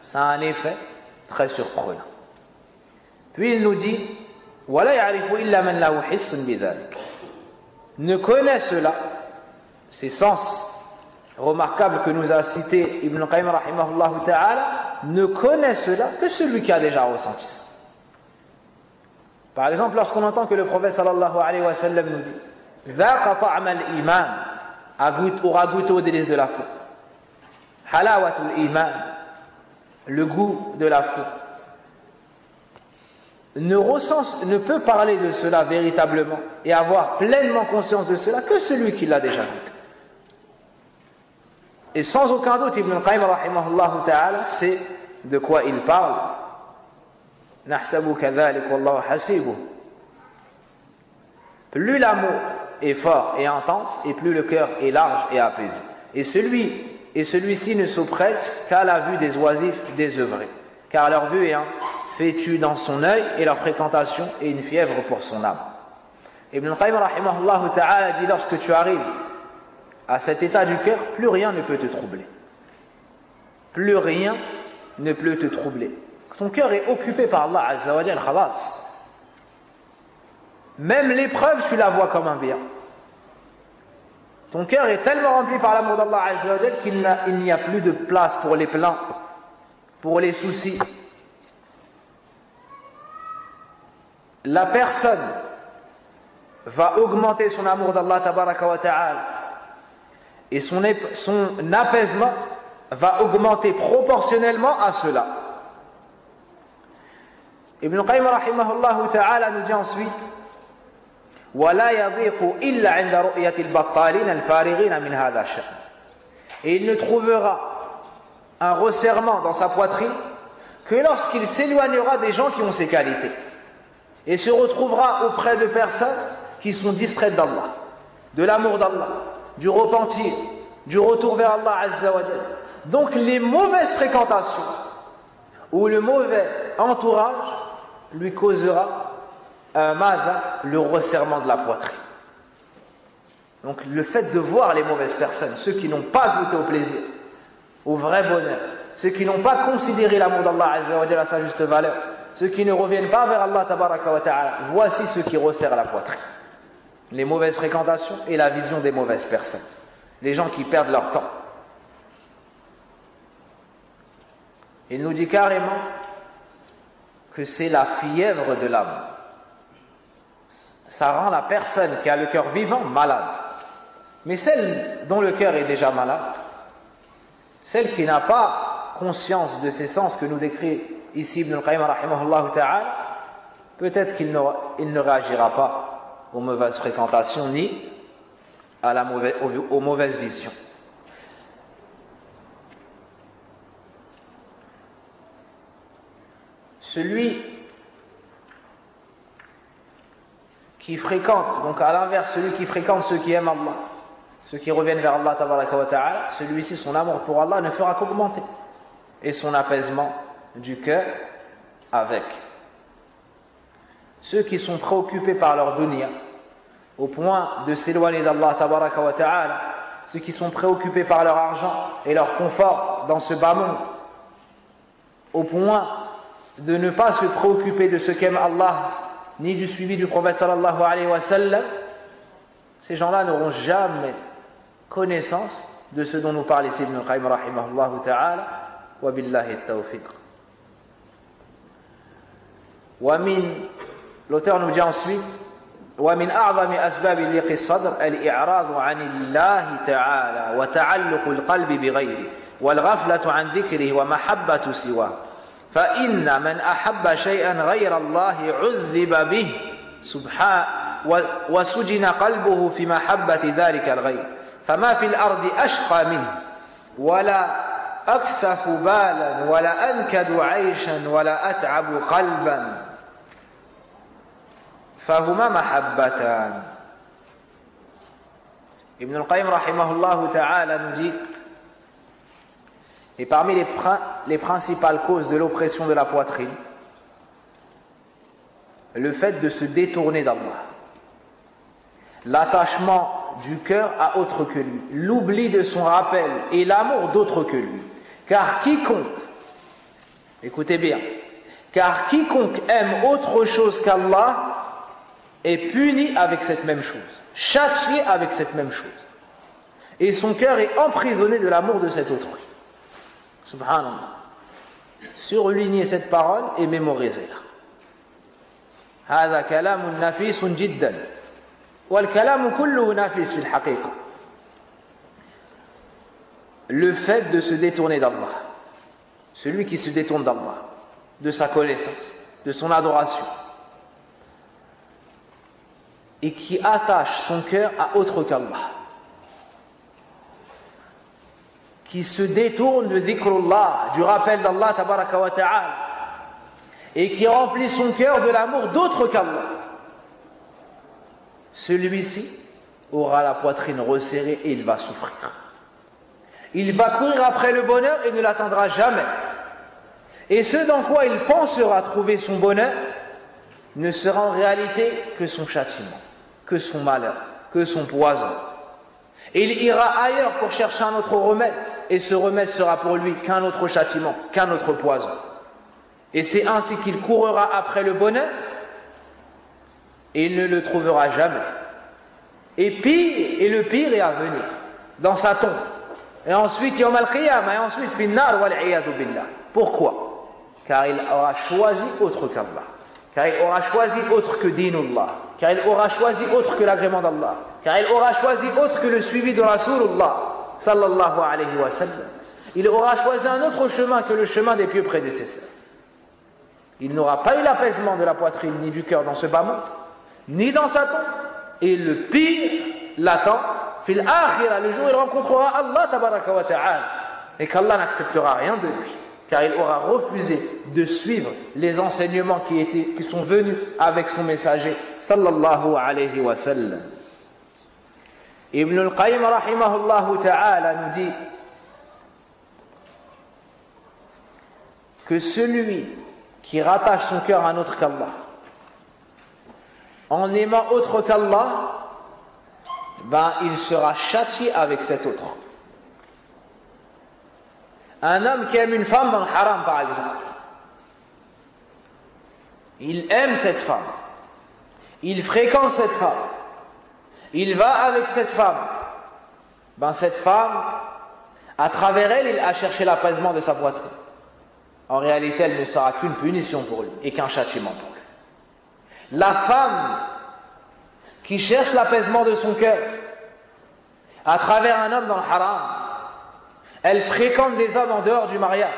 Ça a un effet très surprenant. Puis il nous dit وَلَا يَعْرِفُ إِلَّا مَنْ لَهُ حِسٌّ بِذَلِكَ. Ne connaît cela, ces sens remarquables que nous a cités Ibn Qayyim rahimahullah ta'ala, ne connaît cela que celui qui a déjà ressenti ça. Par exemple, lorsqu'on entend que le prophète sallallahu alayhi wa sallam nous dit ذَاقَ طَعْمَ الْإِيمَانِ, aura goûté au délice de la foi, halawatul iman, le goût de la foi, ne peut parler de cela véritablement et avoir pleinement conscience de cela que celui qui l'a déjà goûté. Et sans aucun doute, Ibn al-Qayyim rahimahullah ta'ala sait de quoi il parle. Nahsabu kadhalik wallahu hasibuh. Plus l'amour est fort et intense, et plus le cœur est large et apaisé. Et celui-ci ne s'oppresse qu'à la vue des oisifs désœuvrés, car leur vue est un fétu dans son œil et leur fréquentation est une fièvre pour son âme. Ibn Qayyim rahimahullah ta'ala dit lorsque tu arrives à cet état du cœur, plus rien ne peut te troubler. Plus rien ne peut te troubler. Ton cœur est occupé par Allah Azza wa Jal, khalas. Même l'épreuve, tu la vois comme un bien. Ton cœur est tellement rempli par l'amour d'Allah Azza wa Jal qu'il n'y a plus de place pour les plaintes, pour les soucis. La personne va augmenter son amour d'Allah tabaraka wa ta'ala et son apaisement va augmenter proportionnellement à cela. Ibn Qayyim rahimahullah ta'ala nous dit ensuite وَلَا يَضِيقُ إِلَّا عِنْدَ رُؤْيَةِ الْبَطَّالِينَ الْفَارِغِينَ مِنْ هَذَا الشَّأْنِ. Et il ne trouvera un resserrement dans sa poitrine que lorsqu'il s'éloignera des gens qui ont ces qualités et se retrouvera auprès de personnes qui sont distraites d'Allah, de l'amour d'Allah, du repentir, du retour vers Allah Azza wa Jalla. Donc les mauvaises fréquentations ou le mauvais entourage lui causera le resserrement de la poitrine. Donc le fait de voir les mauvaises personnes, ceux qui n'ont pas goûté au plaisir, au vrai bonheur, ceux qui n'ont pas considéré l'amour d'Allah Azza wa Jalla à sa juste valeur, ceux qui ne reviennent pas vers Allah tabaraka wa ta'ala, voici ceux qui resserrent la poitrine. Les mauvaises fréquentations et la vision des mauvaises personnes. Les gens qui perdent leur temps. Il nous dit carrément que c'est la fièvre de l'âme. Ça rend la personne qui a le cœur vivant malade. Mais celle dont le cœur est déjà malade, celle qui n'a pas conscience de ces sens que nous décrit ici Ibn al-Qayyim rahimahullah ta'ala, peut-être qu'il ne réagira pas aux mauvaises fréquentations ni aux mauvaises visions. Celui qui fréquente, donc à l'inverse, celui qui fréquente ceux qui aiment Allah, ceux qui reviennent vers Allah tabaraka wa ta'ala, celui-ci, son amour pour Allah ne fera qu'augmenter, et son apaisement du cœur avec. Ceux qui sont préoccupés par leur dunya, au point de s'éloigner d'Allah tabaraka wa ta'ala, ceux qui sont préoccupés par leur argent et leur confort dans ce bas monde, au point de ne pas se préoccuper de ce qu'aime Allah, ni du suivi du prophète sallallahu alayhi wa sallam, ces gens-là n'auront jamais connaissance de ce dont nous parle ici Ibn al-Qayyim rahimahullah ta'ala, wa billahi at-tawfiq. L'auteur nous dit ensuite, ومن أعظم أسباب ضيق الصدر الإعراض عن الله تعالى وتعلق القلب بغيره والغفلة عن ذكره ومحبة سواه فإن من أحب شيئا غير الله عذب به سبحانه وسجن قلبه في محبة ذلك الغير فما في الأرض أشقى منه ولا أكسف بالا ولا أنكد عيشا ولا أتعب قلبا فهما محبتان. Ibn al-Qayyim rahimahullah ta'ala nous dit, et parmi les principales causes de l'oppression de la poitrine, le fait de se détourner d'Allah, l'attachement du cœur à autre que lui, l'oubli de son rappel et l'amour d'autre que lui. Car quiconque, écoutez bien, car quiconque aime autre chose qu'Allah est puni avec cette même chose, châtié avec cette même chose. Et son cœur est emprisonné de l'amour de cet autrui. Subhanallah. Surlignez cette parole et mémorisez-la. هذا كلام نفيس جدا والكلام كله نفيس في الحقيقة. Le fait de se détourner d'Allah, celui qui se détourne d'Allah, de sa connaissance, de son adoration, et qui attache son cœur à autre qu'Allah, qui se détourne de dhikrullah, du rappel d'Allah tabaraka wa ta'ala, et qui remplit son cœur de l'amour d'autre qu'Allah, celui-ci aura la poitrine resserrée et il va souffrir. Il va courir après le bonheur et ne l'atteindra jamais. Et ce dans quoi il pensera trouver son bonheur ne sera en réalité que son châtiment, que son malheur, que son poison. Il ira ailleurs pour chercher un autre remède, et ce remède sera pour lui qu'un autre châtiment, qu'un autre poison. Et c'est ainsi qu'il courra après le bonheur, et il ne le trouvera jamais. Et le pire est à venir, dans sa tombe. Et ensuite, yawm al-qiyamah, et ensuite, finnar wal-'iyadu billah. Pourquoi? Car il aura choisi autre qu'Allah. Car il aura choisi autre que dinullah, car il aura choisi autre que l'agrément d'Allah, car il aura choisi autre que le suivi de Rasulullah sallallahu alayhi wa sallam. Il aura choisi un autre chemin que le chemin des pieux prédécesseurs. Il n'aura pas eu l'apaisement de la poitrine ni du cœur dans ce bas monde, ni dans sa tombe, et le pire l'attend fil akhira, le jour où il rencontrera Allah tabaraka wa ta'ala, et qu'Allah n'acceptera rien de lui, car il aura refusé de suivre les enseignements qui sont venus avec son messager sallallahu alayhi wa sallam. Ibn al-Qayyim rahimahullah ta'ala nous dit que celui qui rattache son cœur à un autre qu'Allah, en aimant autre qu'Allah, il sera châtié avec cet autre. Un homme qui aime une femme dans le haram, par exemple, il aime cette femme, il fréquente cette femme, il va avec cette femme. Cette femme, à travers elle, il a cherché l'apaisement de sa poitrine. En réalité, elle ne sera qu'une punition pour lui et qu'un châtiment pour lui. La femme qui cherche l'apaisement de son cœur à travers un homme dans le haram, elle fréquente des hommes en dehors du mariage,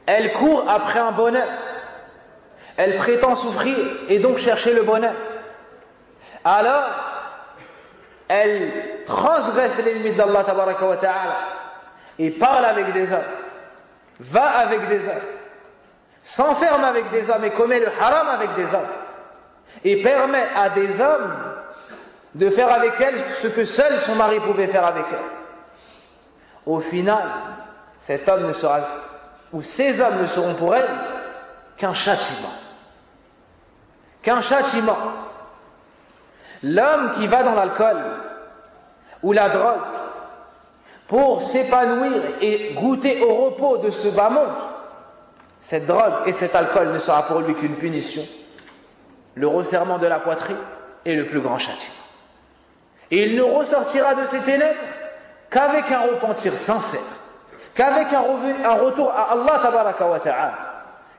elle court après un bonheur, elle prétend souffrir et donc chercher le bonheur. Alors, elle transgresse les limites d'Allah tabaraka wa ta'ala et parle avec des hommes, va avec des hommes, s'enferme avec des hommes et commet le haram avec des hommes et permet à des hommes de faire avec elle ce que seul son mari pouvait faire avec elle. Au final, cet homme ne sera, ou ces hommes ne seront pour elle qu'un châtiment. Qu'un châtiment. L'homme qui va dans l'alcool ou la drogue pour s'épanouir et goûter au repos de ce bas monde, cette drogue et cet alcool ne sera pour lui qu'une punition, le resserrement de la poitrine est le plus grand châtiment. Et il ne ressortira de ces ténèbres qu'avec un repentir sincère, qu'avec un retour à Allah tabaraka wa ta'ala,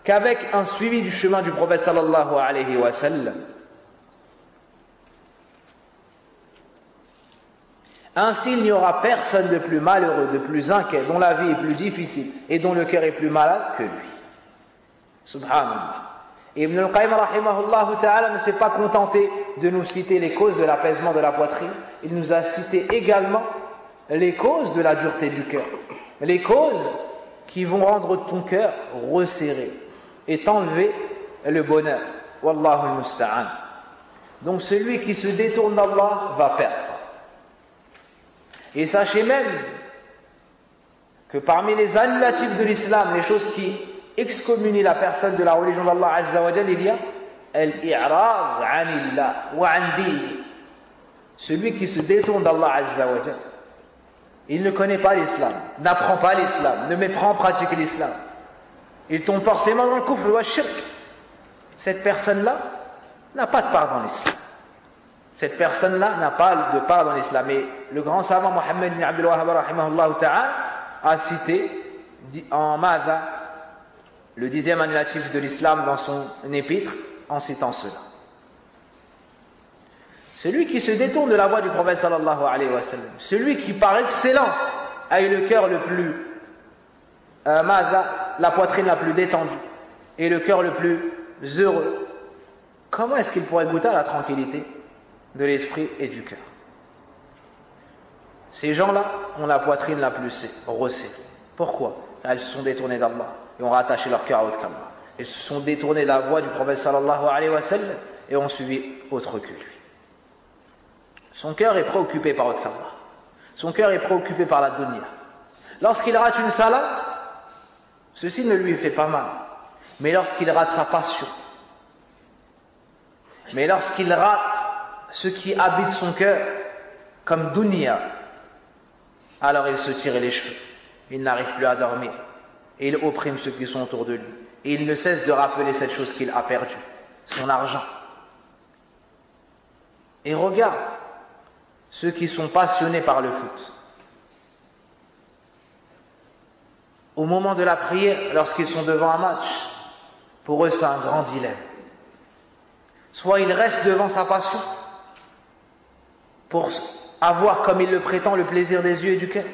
qu'avec un suivi du chemin du prophète sallallahu alayhi wa sallam. Ainsi, il n'y aura personne de plus malheureux, de plus inquiet, dont la vie est plus difficile et dont le cœur est plus malade que lui. Subhanallah. Ibn al-Qayyim rahimahullah ta'ala ne s'est pas contenté de nous citer les causes de l'apaisement de la poitrine, il nous a cité également les causes de la dureté du cœur, les causes qui vont rendre ton cœur resserré et t'enlever le bonheur. Wallahu al-musta'an. Donc celui qui se détourne d'Allah va perdre. Et sachez même que parmi les annulatifs de l'islam, les choses qui excommunient la personne de la religion d'Allah Azza wa Jal, il y a al-i'rad anillah wa an dini. Celui qui se détourne d'Allah Azza wa Jal, il ne connaît pas l'islam, n'apprend pas l'islam, ne met pas en pratique l'islam, il tombe forcément dans le kufr wa shirk. Cette personne-là n'a pas de part dans l'islam. Cette personne-là n'a pas de part dans l'islam. Et le grand savant Mohammed ibn Abdul Wahhab rahimahullah ta'ala a cité en Madha le 10e annulatif de l'islam dans son épître en citant cela. Celui qui se détourne de la voie du prophète sallallahu alayhi wa sallam, celui qui par excellence a eu le cœur le plus la poitrine la plus détendue et le cœur le plus heureux, comment est-ce qu'il pourrait goûter à la tranquillité de l'esprit et du cœur? Ces gens-là ont la poitrine la plus resserrée. Pourquoi? Elles se sont détournées d'Allah et ont rattaché leur cœur à autre qu'Allah. Elles se sont détournées de la voie du prophète sallallahu alayhi wa sallam et ont suivi autre que lui. Son cœur est préoccupé par autre qu'Allah. Son cœur est préoccupé par la dunya. Lorsqu'il rate une salade, ceci ne lui fait pas mal. Mais lorsqu'il rate sa passion, mais lorsqu'il rate ce qui habite son cœur, comme dunya, alors il se tire les cheveux. Il n'arrive plus à dormir. Et il opprime ceux qui sont autour de lui. Et il ne cesse de rappeler cette chose qu'il a perdue, son argent. Et regarde ceux qui sont passionnés par le foot. Au moment de la prière, lorsqu'ils sont devant un match, pour eux c'est un grand dilemme. Soit il reste devant sa passion, pour avoir, comme il le prétend, le plaisir des yeux et du cœur,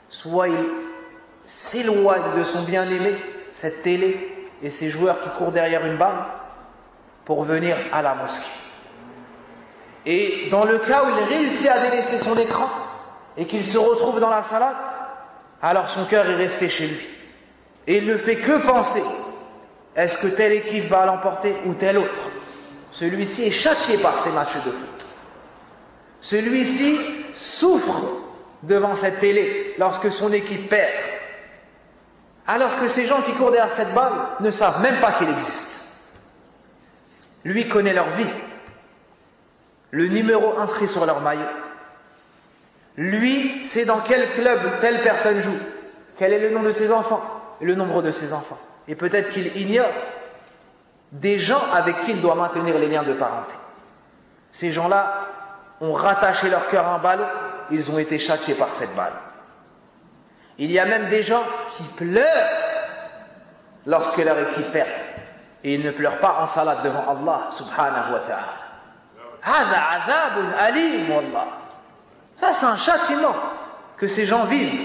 soit il s'éloigne de son bien-aimé, cette télé et ces joueurs qui courent derrière une balle, pour venir à la mosquée. Et dans le cas où il réussit à délaisser son écran et qu'il se retrouve dans la salade, alors son cœur est resté chez lui. Et il ne fait que penser, est-ce que telle équipe va l'emporter ou telle autre? Celui-ci est châtié par ces matchs de foot. Celui-ci souffre devant cette télé lorsque son équipe perd. Alors que ces gens qui courent derrière cette balle ne savent même pas qu'il existe. Lui connaît leur vie, le numéro inscrit sur leur maillot. Lui sait dans quel club telle personne joue, quel est le nom de ses enfants, et le nombre de ses enfants. Et peut-être qu'il ignore des gens avec qui il doit maintenir les liens de parenté. Ces gens-là ont rattaché leur cœur à un ballon, ils ont été châtiés par cette balle. Il y a même des gens qui pleurent lorsque leur équipe perd. Et ils ne pleurent pas en salade devant Allah subhanahu wa ta'ala. Hada adhabun alim wallah. Ça c'est un châtiment que ces gens vivent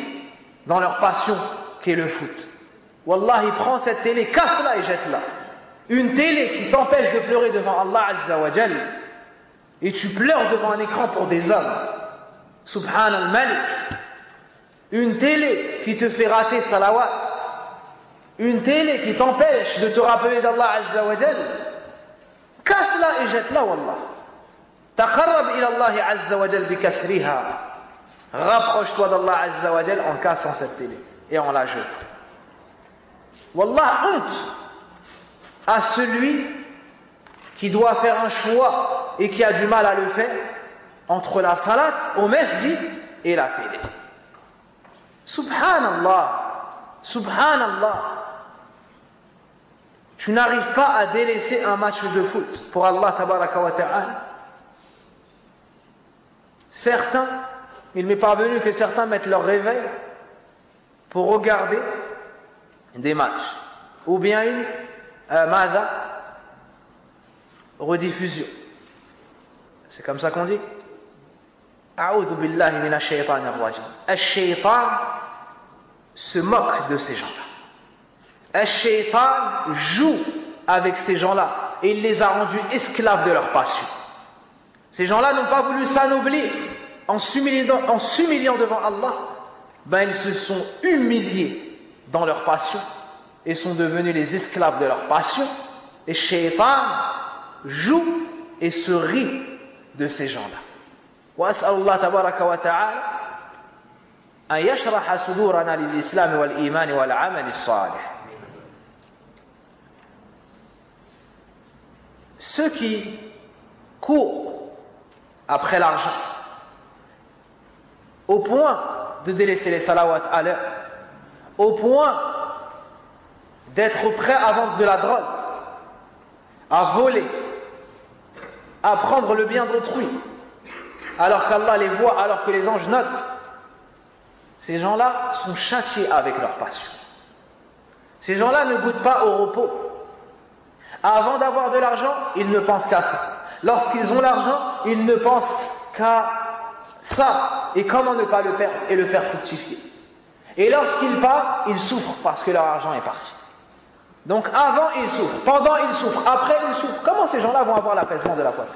dans leur passion qui est le foot. Wallah, il prend cette télé, casse-la et jette-la. une télé qui t'empêche de pleurer devant Allah Azza wa Jal, et tu pleures devant un écran pour des hommes, Subhan al-Malik, une télé qui te fait rater salawat, une télé qui t'empêche de te rappeler d'Allah Azza wa Jal, casse-la et jette-la, wallah. Taqarrab ila Allah Azza wa Jal bi kasriha. Rapproche-toi d'Allah Azza wa Jal en cassant cette télé et en la jetant. Wallah, honte à celui qui doit faire un choix et qui a du mal à le faire entre la salat au masjid et la télé. Subhanallah, subhanallah. Tu n'arrives pas à délaisser un match de foot pour Allah tabaraka wa ta'ala. Certains, il m'est parvenu que certains mettent leur réveil pour regarder des matchs ou bien une rediffusion. C'est comme ça qu'on dit. A'udhu billahi minash shaytanir rajim. Ash-shaytan se moque de ces gens-là. Ash-shaytan joue avec ces gens-là et il les a rendus esclaves de leur passion. Ces gens-là n'ont pas voulu s'anoblir en s'humiliant devant Allah. Ben ils se sont humiliés dans leur passion et sont devenus les esclaves de leur passion. Et Shaytan joue et se rit de ces gens-là. وأسأل الله تبارك وتعالى أن يشرح صدورنا للإسلام والإيمان والعمل الصالح. Ceux qui courent après l'argent au point de délaisser les salawats à l'heure, au point d'être prêts à vendre de la drogue, à voler, à prendre le bien d'autrui, alors qu'Allah les voit, alors que les anges notent, ces gens-là sont châtiés avec leur passion. Ces gens-là ne goûtent pas au repos. Avant d'avoir de l'argent, ils ne pensent qu'à ça. Lorsqu'ils ont l'argent, ils ne pensent qu'à ça. Et comment ne pas le perdre et le faire fructifier. Et lorsqu'ils partent, ils souffrent parce que leur argent est parti. Donc avant, ils souffrent. Pendant, ils souffrent. Après, ils souffrent. Comment ces gens-là vont avoir l'apaisement de la poitrine?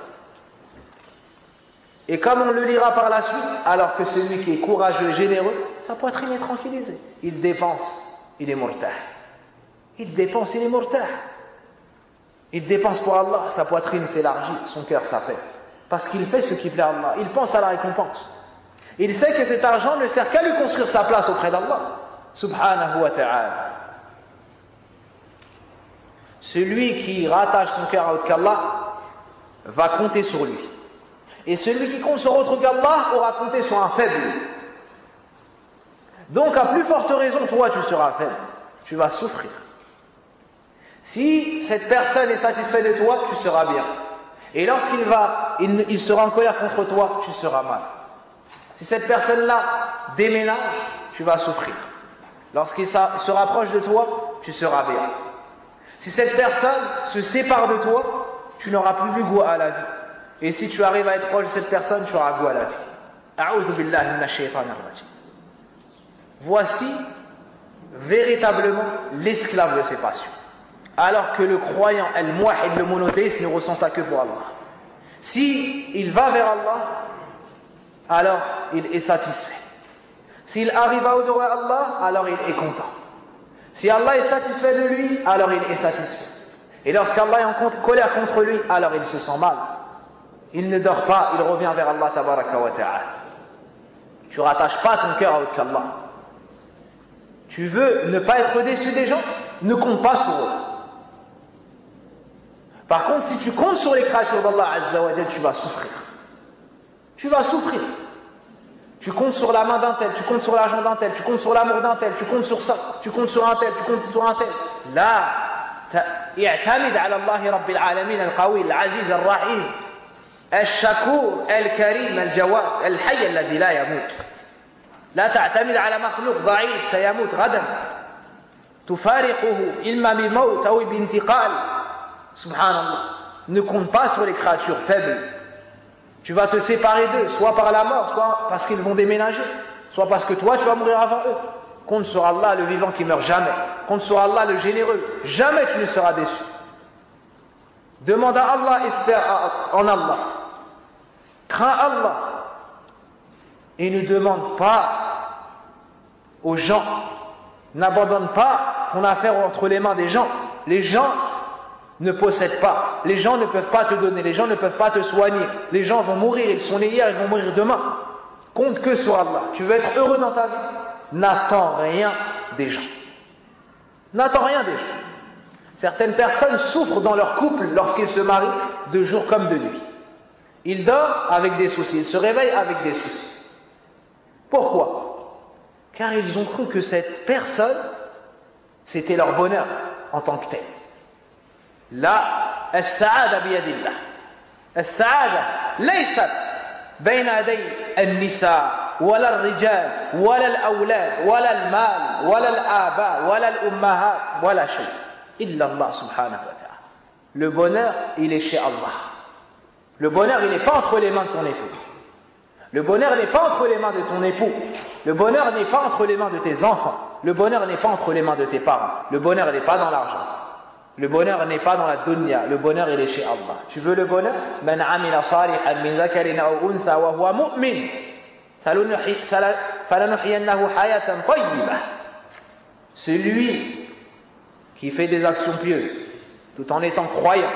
Et comme on le lira par la suite, alors que celui qui est courageux et généreux, sa poitrine est tranquillisée. Il dépense, il est murtah. Il dépense, il est murtah. Il dépense pour Allah, sa poitrine s'élargit, son cœur s'apaise. Parce qu'il fait ce qui plaît à Allah. Il pense à la récompense. Il sait que cet argent ne sert qu'à lui construire sa place auprès d'Allah. Subhanahu wa ta'ala. Celui qui rattache son cœur à autre qu'Allah va compter sur lui. Et celui qui compte sur autre qu'Allah aura compté sur un faible. Donc à plus forte raison, toi tu seras faible. Tu vas souffrir. Si cette personne est satisfaite de toi, tu seras bien. Et lorsqu'il il sera en colère contre toi, tu seras mal. Si cette personne-là déménage, tu vas souffrir. Lorsqu'il se rapproche de toi, tu seras bien. Si cette personne se sépare de toi, tu n'auras plus goût à la vie. Et si tu arrives à être proche de cette personne, tu auras goût à la vie. A'udhu billahi minash shaytanir rajim. Voici véritablement l'esclave de ses passions. Alors que le croyant, al-muwahhid, le monothéiste, ne ressent ça que pour Allah. Si il va vers Allah, alors il est satisfait. S'il arrive à adorer Allah, alors il est content. Si Allah est satisfait de lui, alors il est satisfait. Et lorsqu'Allah est en colère contre lui, alors il se sent mal. Il ne dort pas, il revient vers Allah tabaraka wa ta'ala. Tu rattaches pas ton cœur à autre qu'Allah. Tu veux ne pas être déçu des gens, ne compte pas sur eux. Par contre, si tu comptes sur les créatures d'Allah Azza wa Jal, tu vas souffrir. Tu vas souffrir. Tu comptes sur la main d'un tel, tu comptes sur l'argent d'un tel, tu comptes sur l'amour d'un tel, tu comptes sur ça, tu comptes sur un tel, tu comptes sur un tel. Là, i'tamid ala Allah Rabbil Alamin al-Qawi, al-Aziz, al-Rahim, al-Shakur, al-Karim, al-Jawad, al-Hayy alladhi la yamut. لا تعتمد على مخلوق ضعيف سيموت غدا تفارقه إما بموت أو بانتقال. Subhanallah. Ne compte pas sur les créatures faibles. Tu vas te séparer d'eux, soit par la mort, soit parce qu'ils vont déménager, soit parce que toi tu vas mourir avant eux. Compte sur Allah, le vivant qui meurt jamais. Compte sur Allah, le généreux. Jamais tu ne seras déçu. Demande à Allah et en Allah. Crains Allah. Et ne demande pas aux gens. N'abandonne pas ton affaire entre les mains des gens. Les gens ne possèdent pas. Les gens ne peuvent pas te donner. Les gens ne peuvent pas te soigner. Les gens vont mourir. Ils sont nés hier, ils vont mourir demain. Compte que sur Allah. Tu veux être heureux dans ta vie? N'attends rien des gens. N'attends rien des gens. Certaines personnes souffrent dans leur couple lorsqu'ils se marient de jour comme de nuit. Ils dorment avec des soucis. Ils se réveillent avec des soucis. Pourquoi? Car ils ont cru que cette personne, c'était leur bonheur en tant que tel. Là, as-sa'ada biyadillah. As-sa'ada laysat bayna yaday an-nisa wala ar-rijal wala al-awlad wala al-mal wala al-aba wala al-ummahat wala shay illa Allah subhanahu wa ta'ala. Le bonheur, il est chez Allah. Le bonheur, il n'est pas entre les mains de ton époux. Le bonheur n'est pas entre les mains de ton époux. Le bonheur n'est pas entre les mains de tes enfants. Le bonheur n'est pas entre les mains de tes parents. Le bonheur n'est pas dans l'argent. Le bonheur n'est pas dans la dunya. Le bonheur, il est chez Allah. Tu veux le bonheur? Man amila salihan min dhakarin aw untha wa huwa mu'min falanuhyiyannahu hayatan tayyibah. Celui qui fait des actions pieuses tout en étant croyant,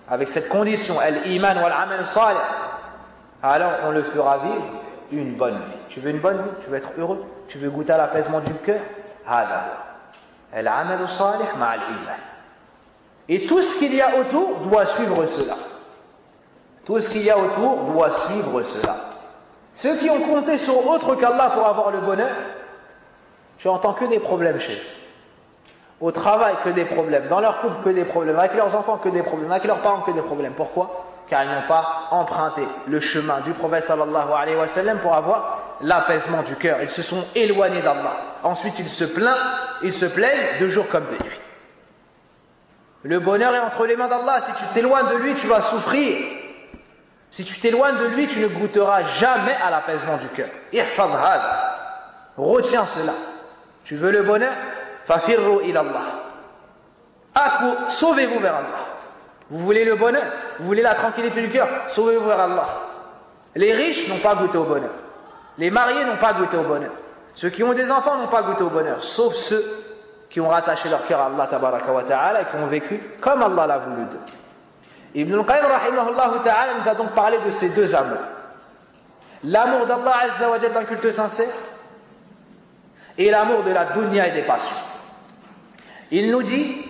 avec cette condition, al-iman wal-amal salih, alors on le fera vivre une bonne vie. Tu veux une bonne vie? Tu veux être heureux? Tu veux goûter à l'apaisement du cœur? Hada al-amal salih ma'al iman. Et tout ce qu'il y a autour doit suivre cela. Tout ce qu'il y a autour doit suivre cela. Ceux qui ont compté sur autre qu'Allah pour avoir le bonheur, tu entends que des problèmes chez eux. Au travail, que des problèmes. Dans leur couple, que des problèmes. Avec leurs enfants, que des problèmes. Avec leurs parents, que des problèmes. Pourquoi? Car ils n'ont pas emprunté le chemin du prophète sallallahu alayhi wa sallam pour avoir l'apaisement du cœur. Ils se sont éloignés d'Allah. Ensuite, ils se plaignent de jour comme de nuit. Le bonheur est entre les mains d'Allah. Si tu t'éloignes de lui, tu vas souffrir. Si tu t'éloignes de lui, tu ne goûteras jamais à l'apaisement du cœur. Ihfadh hada. Retiens cela. Tu veux le bonheur? Fafirru ila Allah. Sauvez-vous vers Allah. Vous voulez le bonheur? Vous voulez la tranquillité du cœur? Sauvez-vous vers Allah. Les riches n'ont pas goûté au bonheur. Les mariés n'ont pas goûté au bonheur. Ceux qui ont des enfants n'ont pas goûté au bonheur. Sauf ceux qui ont rattaché leur cœur à Allah tabaraka wa ta'ala et qui ont vécu comme Allah l'a voulu d'eux. Ibn al-Qayyim rahimahullah ta'ala nous a donc parlé de ces deux amours. L'amour d'Allah azza wa jalla d'un culte sincère et l'amour de la dunya et des passions. Il nous dit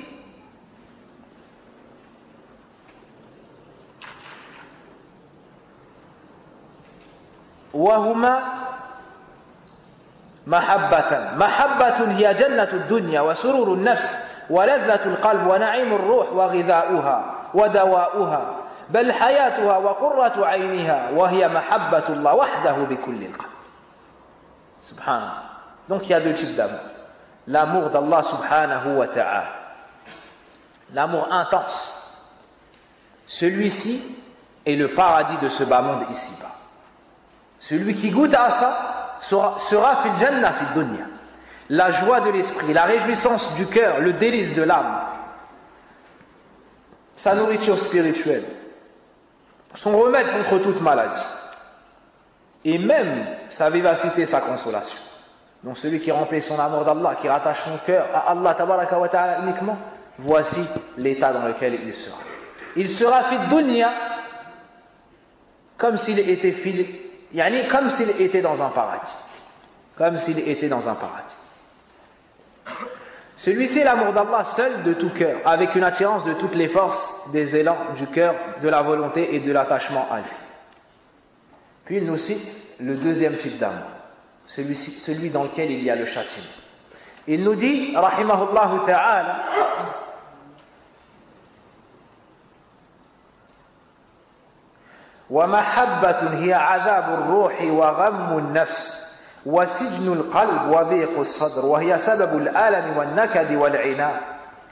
وهما محبة هي جنة الدنيا وسرور النفس ولذة القلب ونعيم الروح وغذاؤها ودواؤها بل حياتها وقرة عينها وهي محبة الله وحده بكل القلب. سبحان الله. Donc il y a deux types d'amour. L'amour d'Allah subhanahu wa ta'ala. L'amour intense. Celui-ci est le paradis de ce bas monde ici-bas. Celui qui goûte à ça sera fil jannah fil dunya. La joie de l'esprit, la réjouissance du cœur, le délice de l'âme, sa nourriture spirituelle, son remède contre toute maladie, et même sa vivacité, sa consolation. Donc celui qui remplit son amour d'Allah, qui rattache son cœur à Allah tabaraka wa ta'ala uniquement, voici l'état dans lequel il sera. Il sera fil dunya comme s'il était comme s'il était dans un paradis. Comme s'il était dans un paradis. Celui-ci est l'amour d'Allah seul de tout cœur, avec une attirance de toutes les forces, des élans du cœur, de la volonté et de l'attachement à lui. Puis il nous cite le deuxième type d'amour, celui dans lequel il y a le châtiment. Il nous dit, rahimahullahu ta'ala, ومحبة هي عذاب الروح وغم النفس وسجن القلب وضيق الصدر وهي سبب الألم والنكد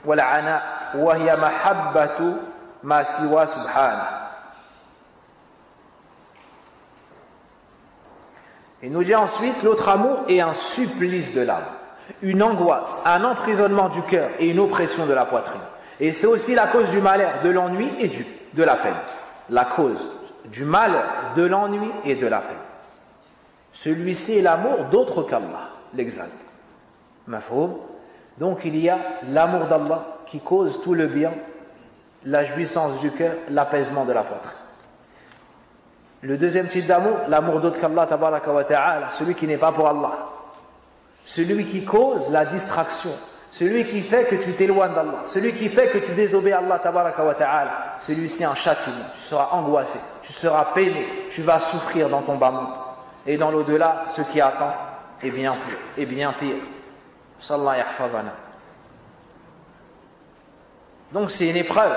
والعناء وهي محبة ما سوى سبحانه. Il nous dit ensuite, l'autre amour est un supplice de l'âme, une angoisse, un emprisonnement du cœur et une oppression de la poitrine. Et c'est aussi la cause du malheur, de l'ennui et de la peine. La cause du malheur, de l'ennui et de la peine. Celui-ci est l'amour d'autre qu'Allah, l'exalte. Mafhoum. Donc il y a l'amour d'Allah qui cause tout le bien, la jouissance du cœur, l'apaisement de la poitrine. Le deuxième type d'amour, l'amour d'autre qu'Allah, tabaraka wa ta'ala, celui qui n'est pas pour Allah. Celui qui cause la distraction, celui qui fait que tu t'éloignes d'Allah, celui qui fait que tu désobéis à Allah, tabaraka wa ta'ala, celui-ci est un châtiment, tu seras angoissé, tu seras peiné, tu vas souffrir dans ton bas monde. Et dans l'au-delà, ce qui attend est bien pire. Sallallahu yahfazana. Donc c'est une épreuve,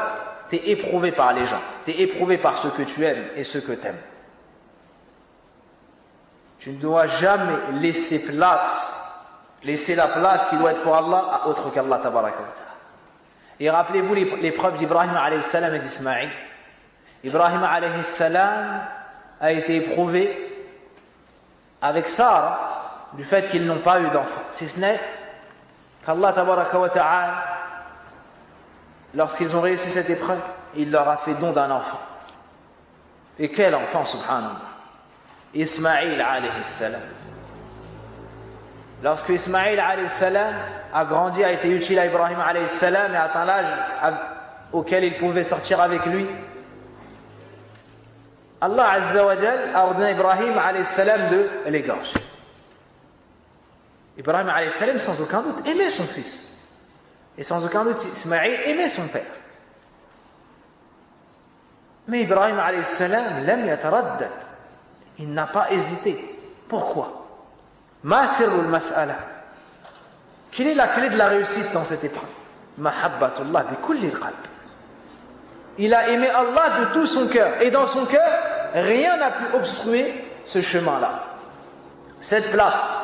tu es éprouvé par les gens, tu es éprouvé par ceux que tu aimes et ceux que tu aimes. Tu ne dois jamais laisser la place qui doit être pour Allah à autre qu'Allah tabaraka wa ta'ala. Et rappelez-vous l'épreuve d'Ibrahim alayhi salam et d'Ismaïl. Ibrahim alayhi salam a été éprouvé avec Sarah du fait qu'ils n'ont pas eu d'enfant. Si ce n'est qu'Allah tabaraka wa ta'ala, lorsqu'ils ont réussi cette épreuve, il leur a fait don d'un enfant. Et quel enfant, subhanallah, Ismaïl alayhi salam. Lorsque Ismaïl alayhi salam a grandi, a été utile à Ibrahim alayhi salam et a atteint l'âge auquel il pouvait sortir avec lui, Allah azza wa jal a ordonné à Ibrahim alayhi salam de l'égorger. Ibrahim alayhi salam, sans aucun doute, aimait son fils. Et sans aucun doute, Ismaïl aimait son père. Mais Ibrahim alayhi salam, lam yataraddad. Il n'a pas hésité. Pourquoi? Ma sirrul mas'ala. Quelle est la clé de la réussite dans cette épreuve? Mahabbatullah bi kulli qalb. Il a aimé Allah de tout son cœur. Et dans son cœur, rien n'a pu obstruer ce chemin-là. Cette place.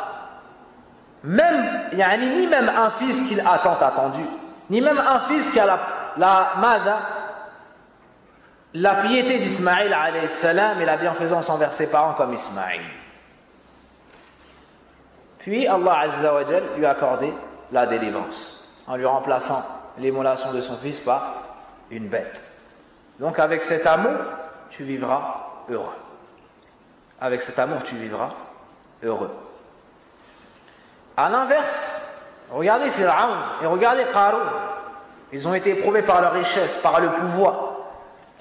Même, ni même un fils qu'il a tant attendu, ni même un fils qui a la piété d'Ismaïl alayhi salam et la bienfaisance envers ses parents comme Ismaïl. Puis Allah azza wa jal lui a accordé la délivrance en lui remplaçant l'émolation de son fils par une bête. Donc avec cet amour, tu vivras heureux. Avec cet amour, tu vivras heureux. À l'inverse, regardez Pharaon et regardez Qarun. Ils ont été éprouvés par leur richesse, par le pouvoir.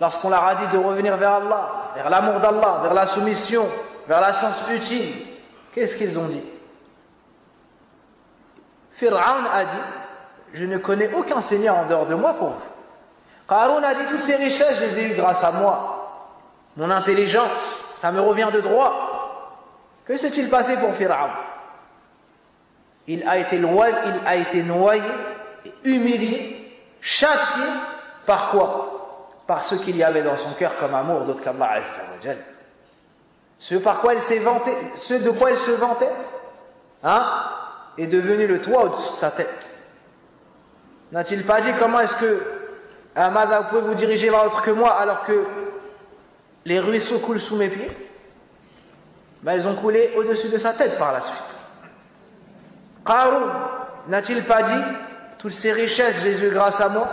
Lorsqu'on leur a dit de revenir vers Allah, vers l'amour d'Allah, vers la soumission, vers la science utile, qu'est-ce qu'ils ont dit? Pharaon a dit, je ne connais aucun seigneur en dehors de moi pour vous. Qarun a dit, toutes ces richesses, je les ai eues grâce à moi. Mon intelligence, ça me revient de droit. Que s'est-il passé pour Pharaon? Il a été noyé, humilié, châtié, par quoi? Par ce qu'il y avait dans son cœur comme amour d'autre qu'Allah azza wa jal. Ce par quoi il s'est vanté, ce de quoi il se vantait, est devenu le toit au-dessus de sa tête. N'a-t-il pas dit, comment est-ce que vous pouvez vous diriger vers autre que moi alors que les ruisseaux coulent sous mes pieds? Ils ont coulé au-dessus de sa tête par la suite. Qarun, n'a-t-il pas dit, toutes ces richesses, je les ai eues grâce à moi?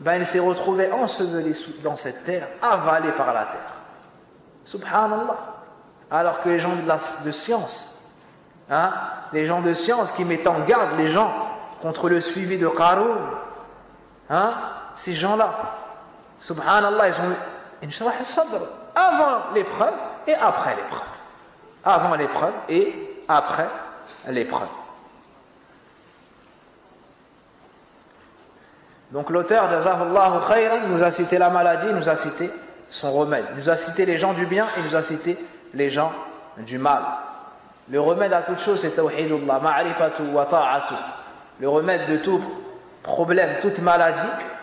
Il s'est retrouvé enseveli dans cette terre, avalé par la terre. Subhanallah. Alors que les gens de science, les gens de science qui mettent en garde les gens contre le suivi de Qarun, ces gens-là, subhanallah, ils ont une shrah al-sadr avant l'épreuve et après l'épreuve. Avant l'épreuve et après l'épreuve. Donc l'auteur, Jazahullahu khayran, nous a cité la maladie, nous a cité son remède, nous a cité les gens du bien et nous a cité les gens du mal. Le remède à toute chose, c'est tawhidullah, ma'rifatu wa ta'atu. Le remède de tout problème, toute maladie,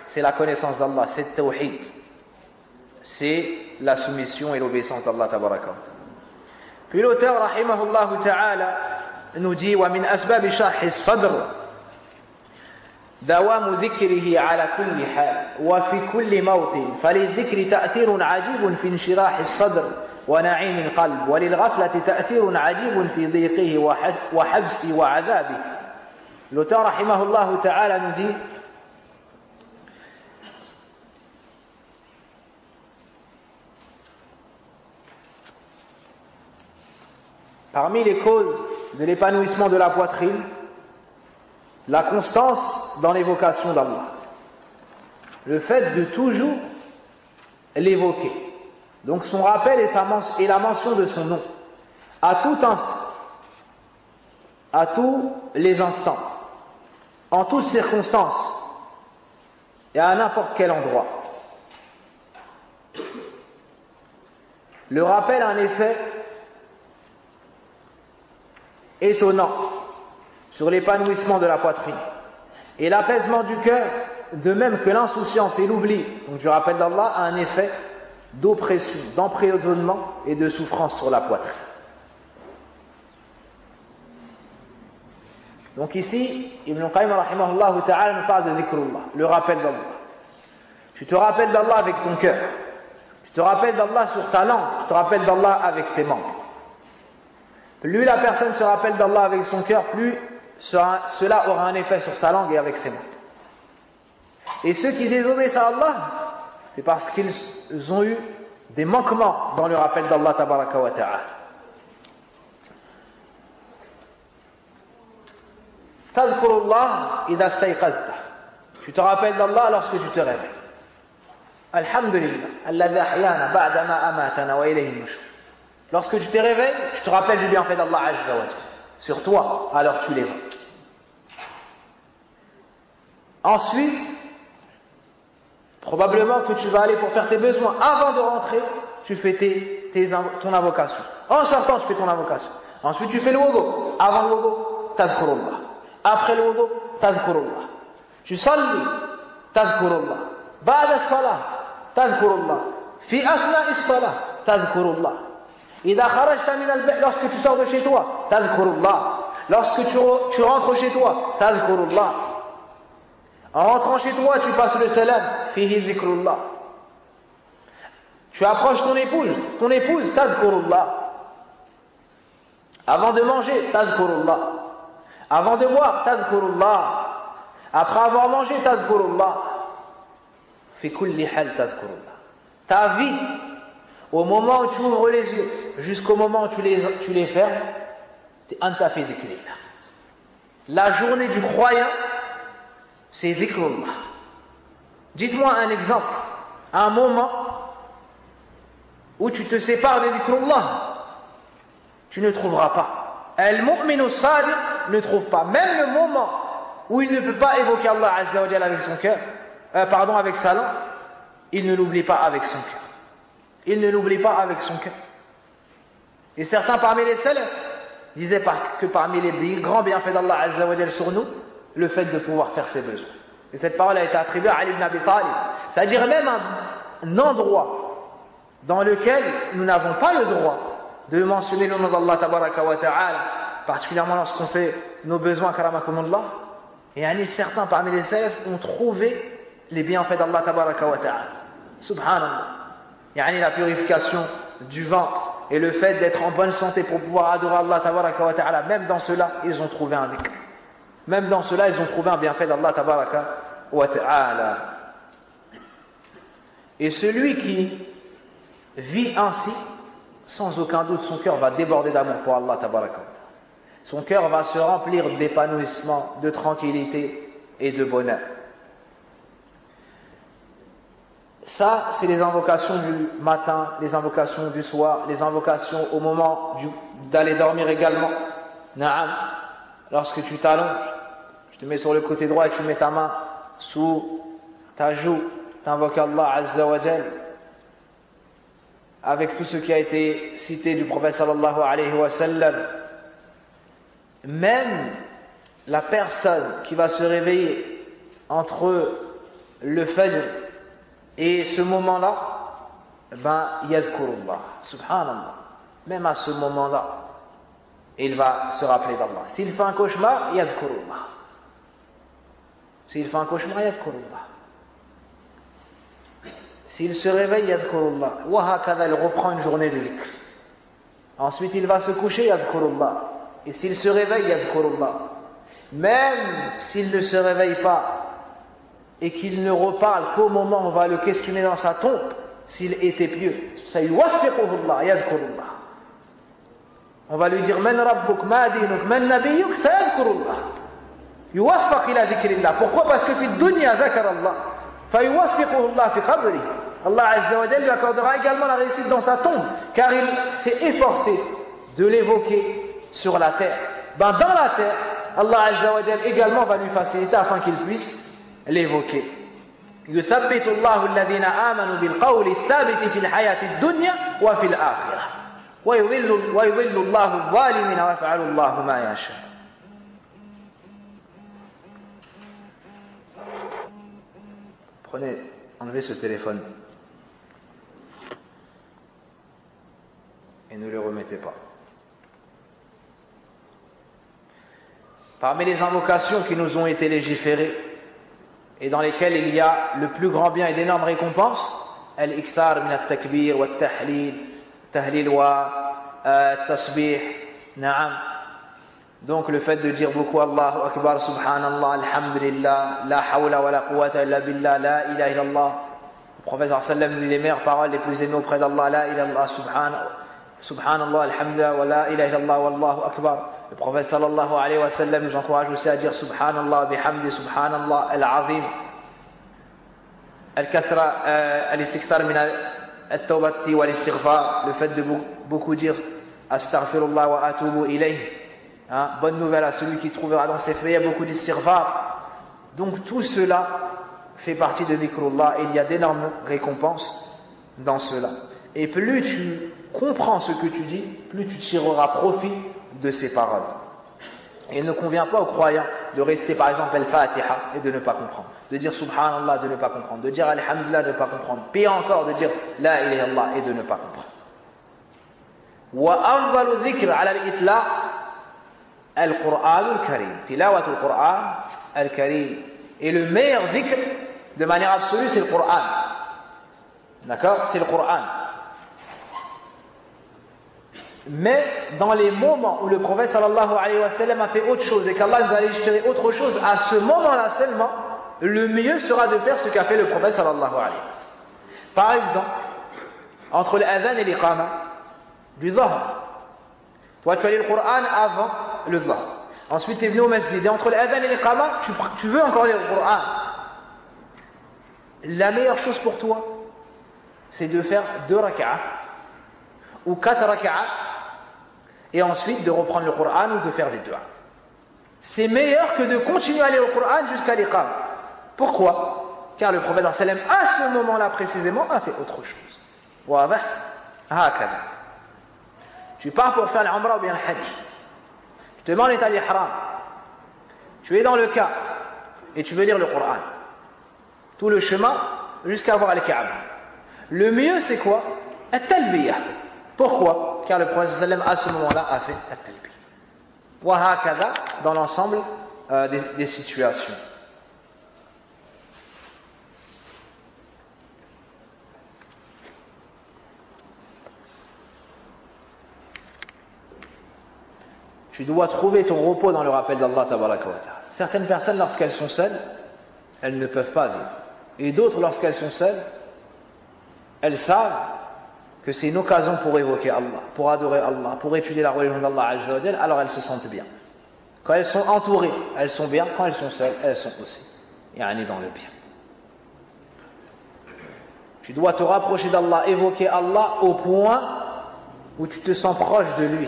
c'est la connaissance d'Allah, c'est tawhid. C'est la soumission et l'obéissance d'Allah tabaraka. Puis l'auteur, rahimahullahu ta'ala, nous dit wa min asbab sharh as-sadr دوام ذكره على كل حال وفي كل موطن فللذكر تأثير عجيب في انشراح الصدر ونعيم القلب وللغفلة تأثير عجيب في ضيقه وحبسه وعذابه L'auteur, rahimahullah ta'ala, nous dit parmi les causes de l'épanouissement de la poitrine, la constance dans l'évocation d'Allah. Le fait de toujours l'évoquer. Donc son rappel et la mention de son nom. À tout instant. À tous les instants. En toutes circonstances. Et à n'importe quel endroit. Le rappel a un effet étonnant sur l'épanouissement de la poitrine et l'apaisement du cœur, de même que l'insouciance et l'oubli, donc du rappel d'Allah, a un effet d'oppression, d'emprisonnement et de souffrance sur la poitrine. Donc ici, Ibn Qayyim rahimahullah ta'ala nous parle de zikrullah, le rappel d'Allah. Tu te rappelles d'Allah avec ton cœur, tu te rappelles d'Allah sur ta langue, tu te rappelles d'Allah avec tes membres. Plus la personne se rappelle d'Allah avec son cœur, plus cela aura un effet sur sa langue et avec ses mains. Et ceux qui désobéissent à Allah, c'est parce qu'ils ont eu des manquements dans le rappel d'Allah tabaraka wa ta'ala. Tadhkurullah idha stayqadta. Tu te rappelles d'Allah lorsque tu te réveilles. Alhamdulillah, alladhi ahyana ba'da ma amatana wa ilayhi nushur. Lorsque tu te réveilles, tu te rappelles du bienfait d'Allah Azza wa Jalla sur toi, alors tu l'évoques. Ensuite, probablement que tu vas aller pour faire tes besoins. Avant de rentrer, tu fais ton invocation. En sortant, tu fais ton invocation. Ensuite, tu fais le wudu. Avant le wudu, tadhkurullah. Après le wudu, tadhkurullah. Tu salli, tadhkurullah. Ba'da as-salah, tadhkurullah. Fi athna'i as-salah, tadhkurullah. Lorsque tu sors de chez toi, tadhkurullah. Lorsque tu rentres chez toi, tadhkurullah. En rentrant chez toi, tu passes le salam, fihi zikrullah. Tu approches ton épouse, tadhkurullah. Avant de manger, tadhkurullah. Avant de boire, tadhkurullah. Après avoir mangé, tadhkurullah. Fi kulli hal tadhkurullah. Ta vie, au moment où tu ouvres les yeux, jusqu'au moment où tu les fermes, t'es anta fi dhikrillah. La journée du croyant, c'est dhikrullah. Dites-moi un exemple, un moment où tu te sépares de dhikrullah, tu ne trouveras pas. Al-mu'minu sadiq ne trouve pas. Même le moment où il ne peut pas évoquer Allah Azza wa Jalla avec son cœur, avec sa langue, il ne l'oublie pas avec son cœur. Il ne l'oublie pas avec son cœur. Et certains parmi les salafs disaient que parmi les grands bienfaits d'Allah Azza wa Jalla sur nous, le fait de pouvoir faire ses besoins. Et cette parole a été attribuée à Ali ibn Abi Talib. C'est-à-dire même un endroit dans lequel nous n'avons pas le droit de mentionner le nom d'Allah tabaraka wa ta'ala, particulièrement lorsqu'on fait nos besoins karamakumullah. Et certains parmi les salafs ont trouvé les bienfaits d'Allah tabaraka wa ta'ala. Subhanallah. La purification du ventre et le fait d'être en bonne santé pour pouvoir adorer Allah tabaraka wa ta'ala, même dans cela, ils ont trouvé un dhikr. Même dans cela, ils ont trouvé un bienfait d'Allah tabaraka wa ta'ala. Et celui qui vit ainsi, sans aucun doute, son cœur va déborder d'amour pour Allah tabaraka wa ta'ala. Son cœur va se remplir d'épanouissement, de tranquillité et de bonheur. Ça, c'est les invocations du matin, les invocations du soir, les invocations au moment d'aller dormir également. Na'am. Lorsque tu t'allonges, tu te mets sur le côté droit et tu mets ta main sous ta joue, tu invoques Allah Azza wa Jal avec tout ce qui a été cité du prophète sallallahu alayhi wa sallam. Même la personne qui va se réveiller entre le fajr et ce moment-là, yadhkurullah, subhanallah. Même à ce moment-là, il va se rappeler d'Allah. S'il fait un cauchemar, yadhkurullah. S'il fait un cauchemar, yadhkurullah. S'il se réveille, yadhkurullah. Wa hakadha, il reprend une journée de dhikr. Ensuite, il va se coucher, yadhkurullah. Et s'il se réveille, yadhkurullah. même s'il ne se réveille pas et qu'il ne reparle qu'au moment où on va le questionner dans sa tombe, s'il était pieux, sayuwaffiquhu Allah, yadhkurullah. On va lui dire man rabbuk, ma dinuk, man nabiyyuk, sayadhkurullah. Yuwaffaq ila dhikrillah. Pourquoi? Parce que fi dunya dhakara Allah. Fayuwaffiquhu Allah fi qabrihi. Allah Azza wa Jalla lui accordera également la réussite dans sa tombe, car il s'est efforcé de l'évoquer sur la terre. Dans la terre, Allah Azza wa Jalla également va lui faciliter afin qu'il puisse l'évoquer. يثبت الله الذين آمنوا بالقول الثابت في الحياة الدنيا وفي الآخرة ويضل الله الظالمين ويفعل الله ما يشاء. Enlevez ce téléphone et ne le remettez pas. Parmi les invocations qui nous ont été légiférées et dans lesquelles il y a le plus grand bien et d'énormes récompenses, al-ikthar min at-takbir wa at-tahlil, tahlil wa at-tasbih, na'am. Donc le fait de dire beaucoup Allahu Akbar, Subhanallah, Alhamdulillah, La hawla wa la quwwata illa billah, La ilaha illallah. Le prophète sallam dit les meilleures paroles les plus aimées auprès d'Allah, La ilaha illallah, Subhanallah, Alhamdulillah, wa la ilaha illallah, Wallahu Akbar. Le prophète sallallahu alayhi wa sallam nous encourage aussi à dire Subhanallah, bihamdi, Subhanallah, al-azim. Al-kathra, al-istikthar min al-tawbati wa al-istighfar. Le fait de beaucoup dire Astaghfirullah wa atubu ilayh. Bonne nouvelle à celui qui trouvera dans ses faits, il y a beaucoup d'istighfar. Donc tout cela fait partie de dhikrullah et il y a d'énormes récompenses dans cela. Et plus tu comprends ce que tu dis, plus tu tireras profit de ces paroles. Et il ne convient pas aux croyants de rester par exemple al-Fatiha et de ne pas comprendre, de dire Subhanallah de ne pas comprendre, de dire Alhamdulillah de ne pas comprendre, pire encore de dire La ilaha illallah et de ne pas comprendre. Wa afdalu dhikr ala al-itlaq al-Qur'an al-Karim, tilawat al-Qur'an al-Karim. Et le meilleur dhikr de manière absolue c'est le Qur'an. D'accord? C'est le Qur'an. Mais dans les moments où le prophète sallallahu alayhi wa sallam a fait autre chose et qu'Allah nous a légiféré autre chose, à ce moment-là seulement, le mieux sera de faire ce qu'a fait le prophète sallallahu alayhi wa sallam. Par exemple, entre l'adhan et l'iqama du Dhahr. Toi tu as lu le Coran avant le Dhahr. Ensuite tu es venu au masjid et entre l'adhan et l'iqama, tu veux encore lire le Coran. La meilleure chose pour toi, c'est de faire 2 rak'ah ou 4 rak'at et ensuite de reprendre le Coran ou de faire des du'a. C'est meilleur que de continuer à lire le Coran jusqu'à l'iqam. Pourquoi? Car le prophète sallam à ce moment-là précisément a fait autre chose. Wadah hakada. Tu pars pour faire l'umrah ou bien le hajj. Tu te mets en état d'ihram. Tu es dans le Kaaba et tu veux lire le Coran. Tout le chemin jusqu'à voir le Kaaba. Le mieux c'est quoi? At-talbiyah. Pourquoi? Car le prophète sallam à ce moment-là a fait at-talbiyah. Wa hakada dans l'ensemble des situations. Tu dois trouver ton repos dans le rappel d'Allah tabaraka wa ta'ala. Certaines personnes lorsqu'elles sont seules, elles ne peuvent pas vivre. Et d'autres lorsqu'elles sont seules, elles savent que c'est une occasion pour évoquer Allah, pour adorer Allah, pour étudier la religion d'Allah Azza wa Jal, alors elles se sentent bien. Quand elles sont entourées, elles sont bien. Quand elles sont seules, elles sont aussi. Yani dans le bien. Tu dois te rapprocher d'Allah, évoquer Allah au point où tu te sens proche de lui.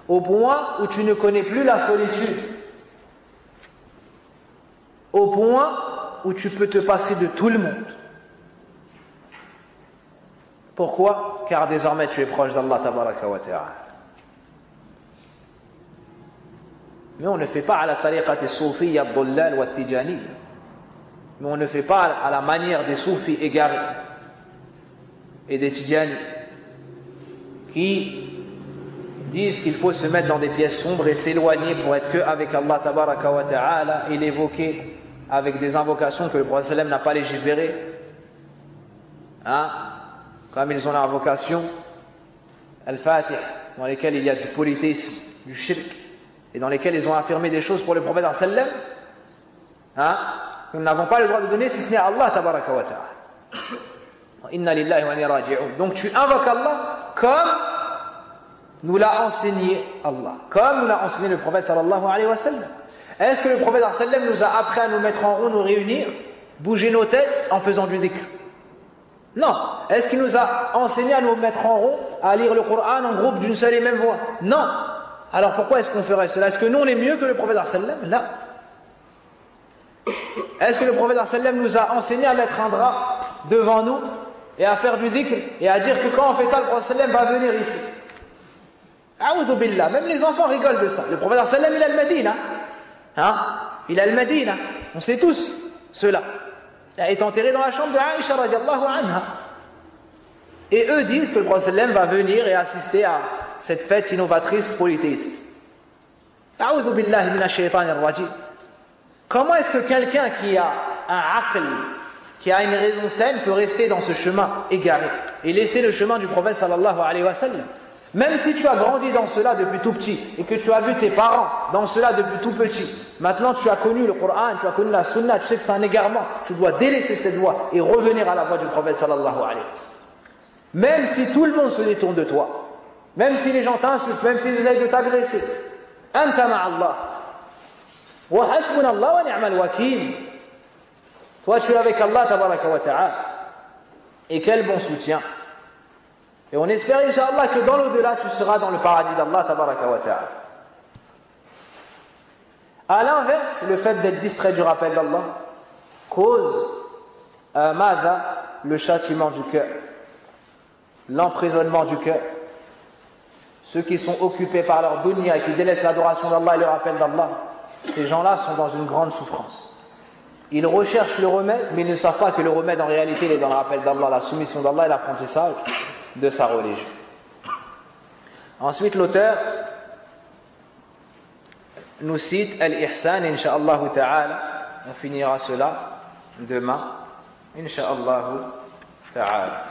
Au point où tu ne connais plus la solitude. Au point où tu peux te passer de tout le monde. Pourquoi? Car désormais tu es proche d'Allah tabaraka wa ta'ala. Mais on ne fait pas à la tariqat soufiyya ad-dullal wa at-tijani. Mais on ne fait pas à la manière des soufis égarés et des tijani qui disent qu'il faut se mettre dans des pièces sombres et s'éloigner pour être que avec Allah tabaraka wa ta'ala et l'évoquer avec des invocations que le prophète sallam n'a pas légiférées. Comme ils ont l'invocation Al-Fatih, dans lesquelles il y a du polythéisme, du shirk, et dans lesquels ils ont affirmé des choses pour le prophète sallam, hein, que nous n'avons pas le droit de donner si ce n'est à Allah tabaraka wa ta'ala. Inna lillahi wa inna raji'un. Donc tu invoques Allah comme nous l'a enseigné Allah, comme nous l'a enseigné le prophète sallallahu alayhi wa sallam. Est-ce que le prophète sallallahu alayhi wa sallam nous a appris à nous mettre en rond, nous réunir, bouger nos têtes en faisant du dhikr? Non. Est-ce qu'il nous a enseigné à nous mettre en rond, à lire le Coran en groupe d'une seule et même voix? Non. Alors pourquoi est-ce qu'on ferait cela? Est-ce que nous on est mieux que le prophète sallam? Là. Est-ce que le prophète sallam nous a enseigné à mettre un drap devant nous et à faire du dhikr et à dire que quand on fait ça, le prophète sallam va venir ici? A'udhu billah. Même les enfants rigolent de ça. Le prophète sallam il a le Medina. Hein? Il a le Medina. On sait tous cela. Il est enterré dans la chambre de Aïcha radiallahu anha. Et eux disent que le prophète sallam va venir et assister à cette fête innovatrice polythéiste. A'udhu billahi minash shaytanir rajim. Comment est-ce que quelqu'un qui a un aql, qui a une raison saine, peut rester dans ce chemin égaré et laisser le chemin du prophète sallallahu alayhi wa sallam? Même si tu as grandi dans cela depuis tout petit et que tu as vu tes parents dans cela depuis tout petit, maintenant tu as connu le Coran, tu as connu la Sunna, tu sais que c'est un égarement, tu dois délaisser cette voie et revenir à la voie du prophète sallallahu alayhi wa sallam. Même si tout le monde se détourne de toi, même si les gens t'insultent, même s'ils essayent de t'agresser, anta ma'allah. Wa hasbunallah wa ni'mal wakil. Toi tu es avec Allah tabaraka wa ta'ala. Et quel bon soutien. Et on espère, Inch'Allah, que dans l'au-delà, tu seras dans le paradis d'Allah, tabaraka wa ta'ala. À l'inverse, le fait d'être distrait du rappel d'Allah cause le châtiment du cœur, l'emprisonnement du cœur. Ceux qui sont occupés par leur dunya et qui délaissent l'adoration d'Allah et le rappel d'Allah, ces gens-là sont dans une grande souffrance. Ils recherchent le remède, mais ils ne savent pas que le remède en réalité il est dans le rappel d'Allah, la soumission d'Allah et l'apprentissage de sa religion. Ensuite, l'auteur nous cite Al-Ihsan, Inch'Allah ta'ala. On finira cela demain, Inch'Allah ta'ala.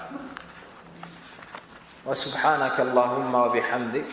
Wa subhanaka Allahumma wa bihamdik.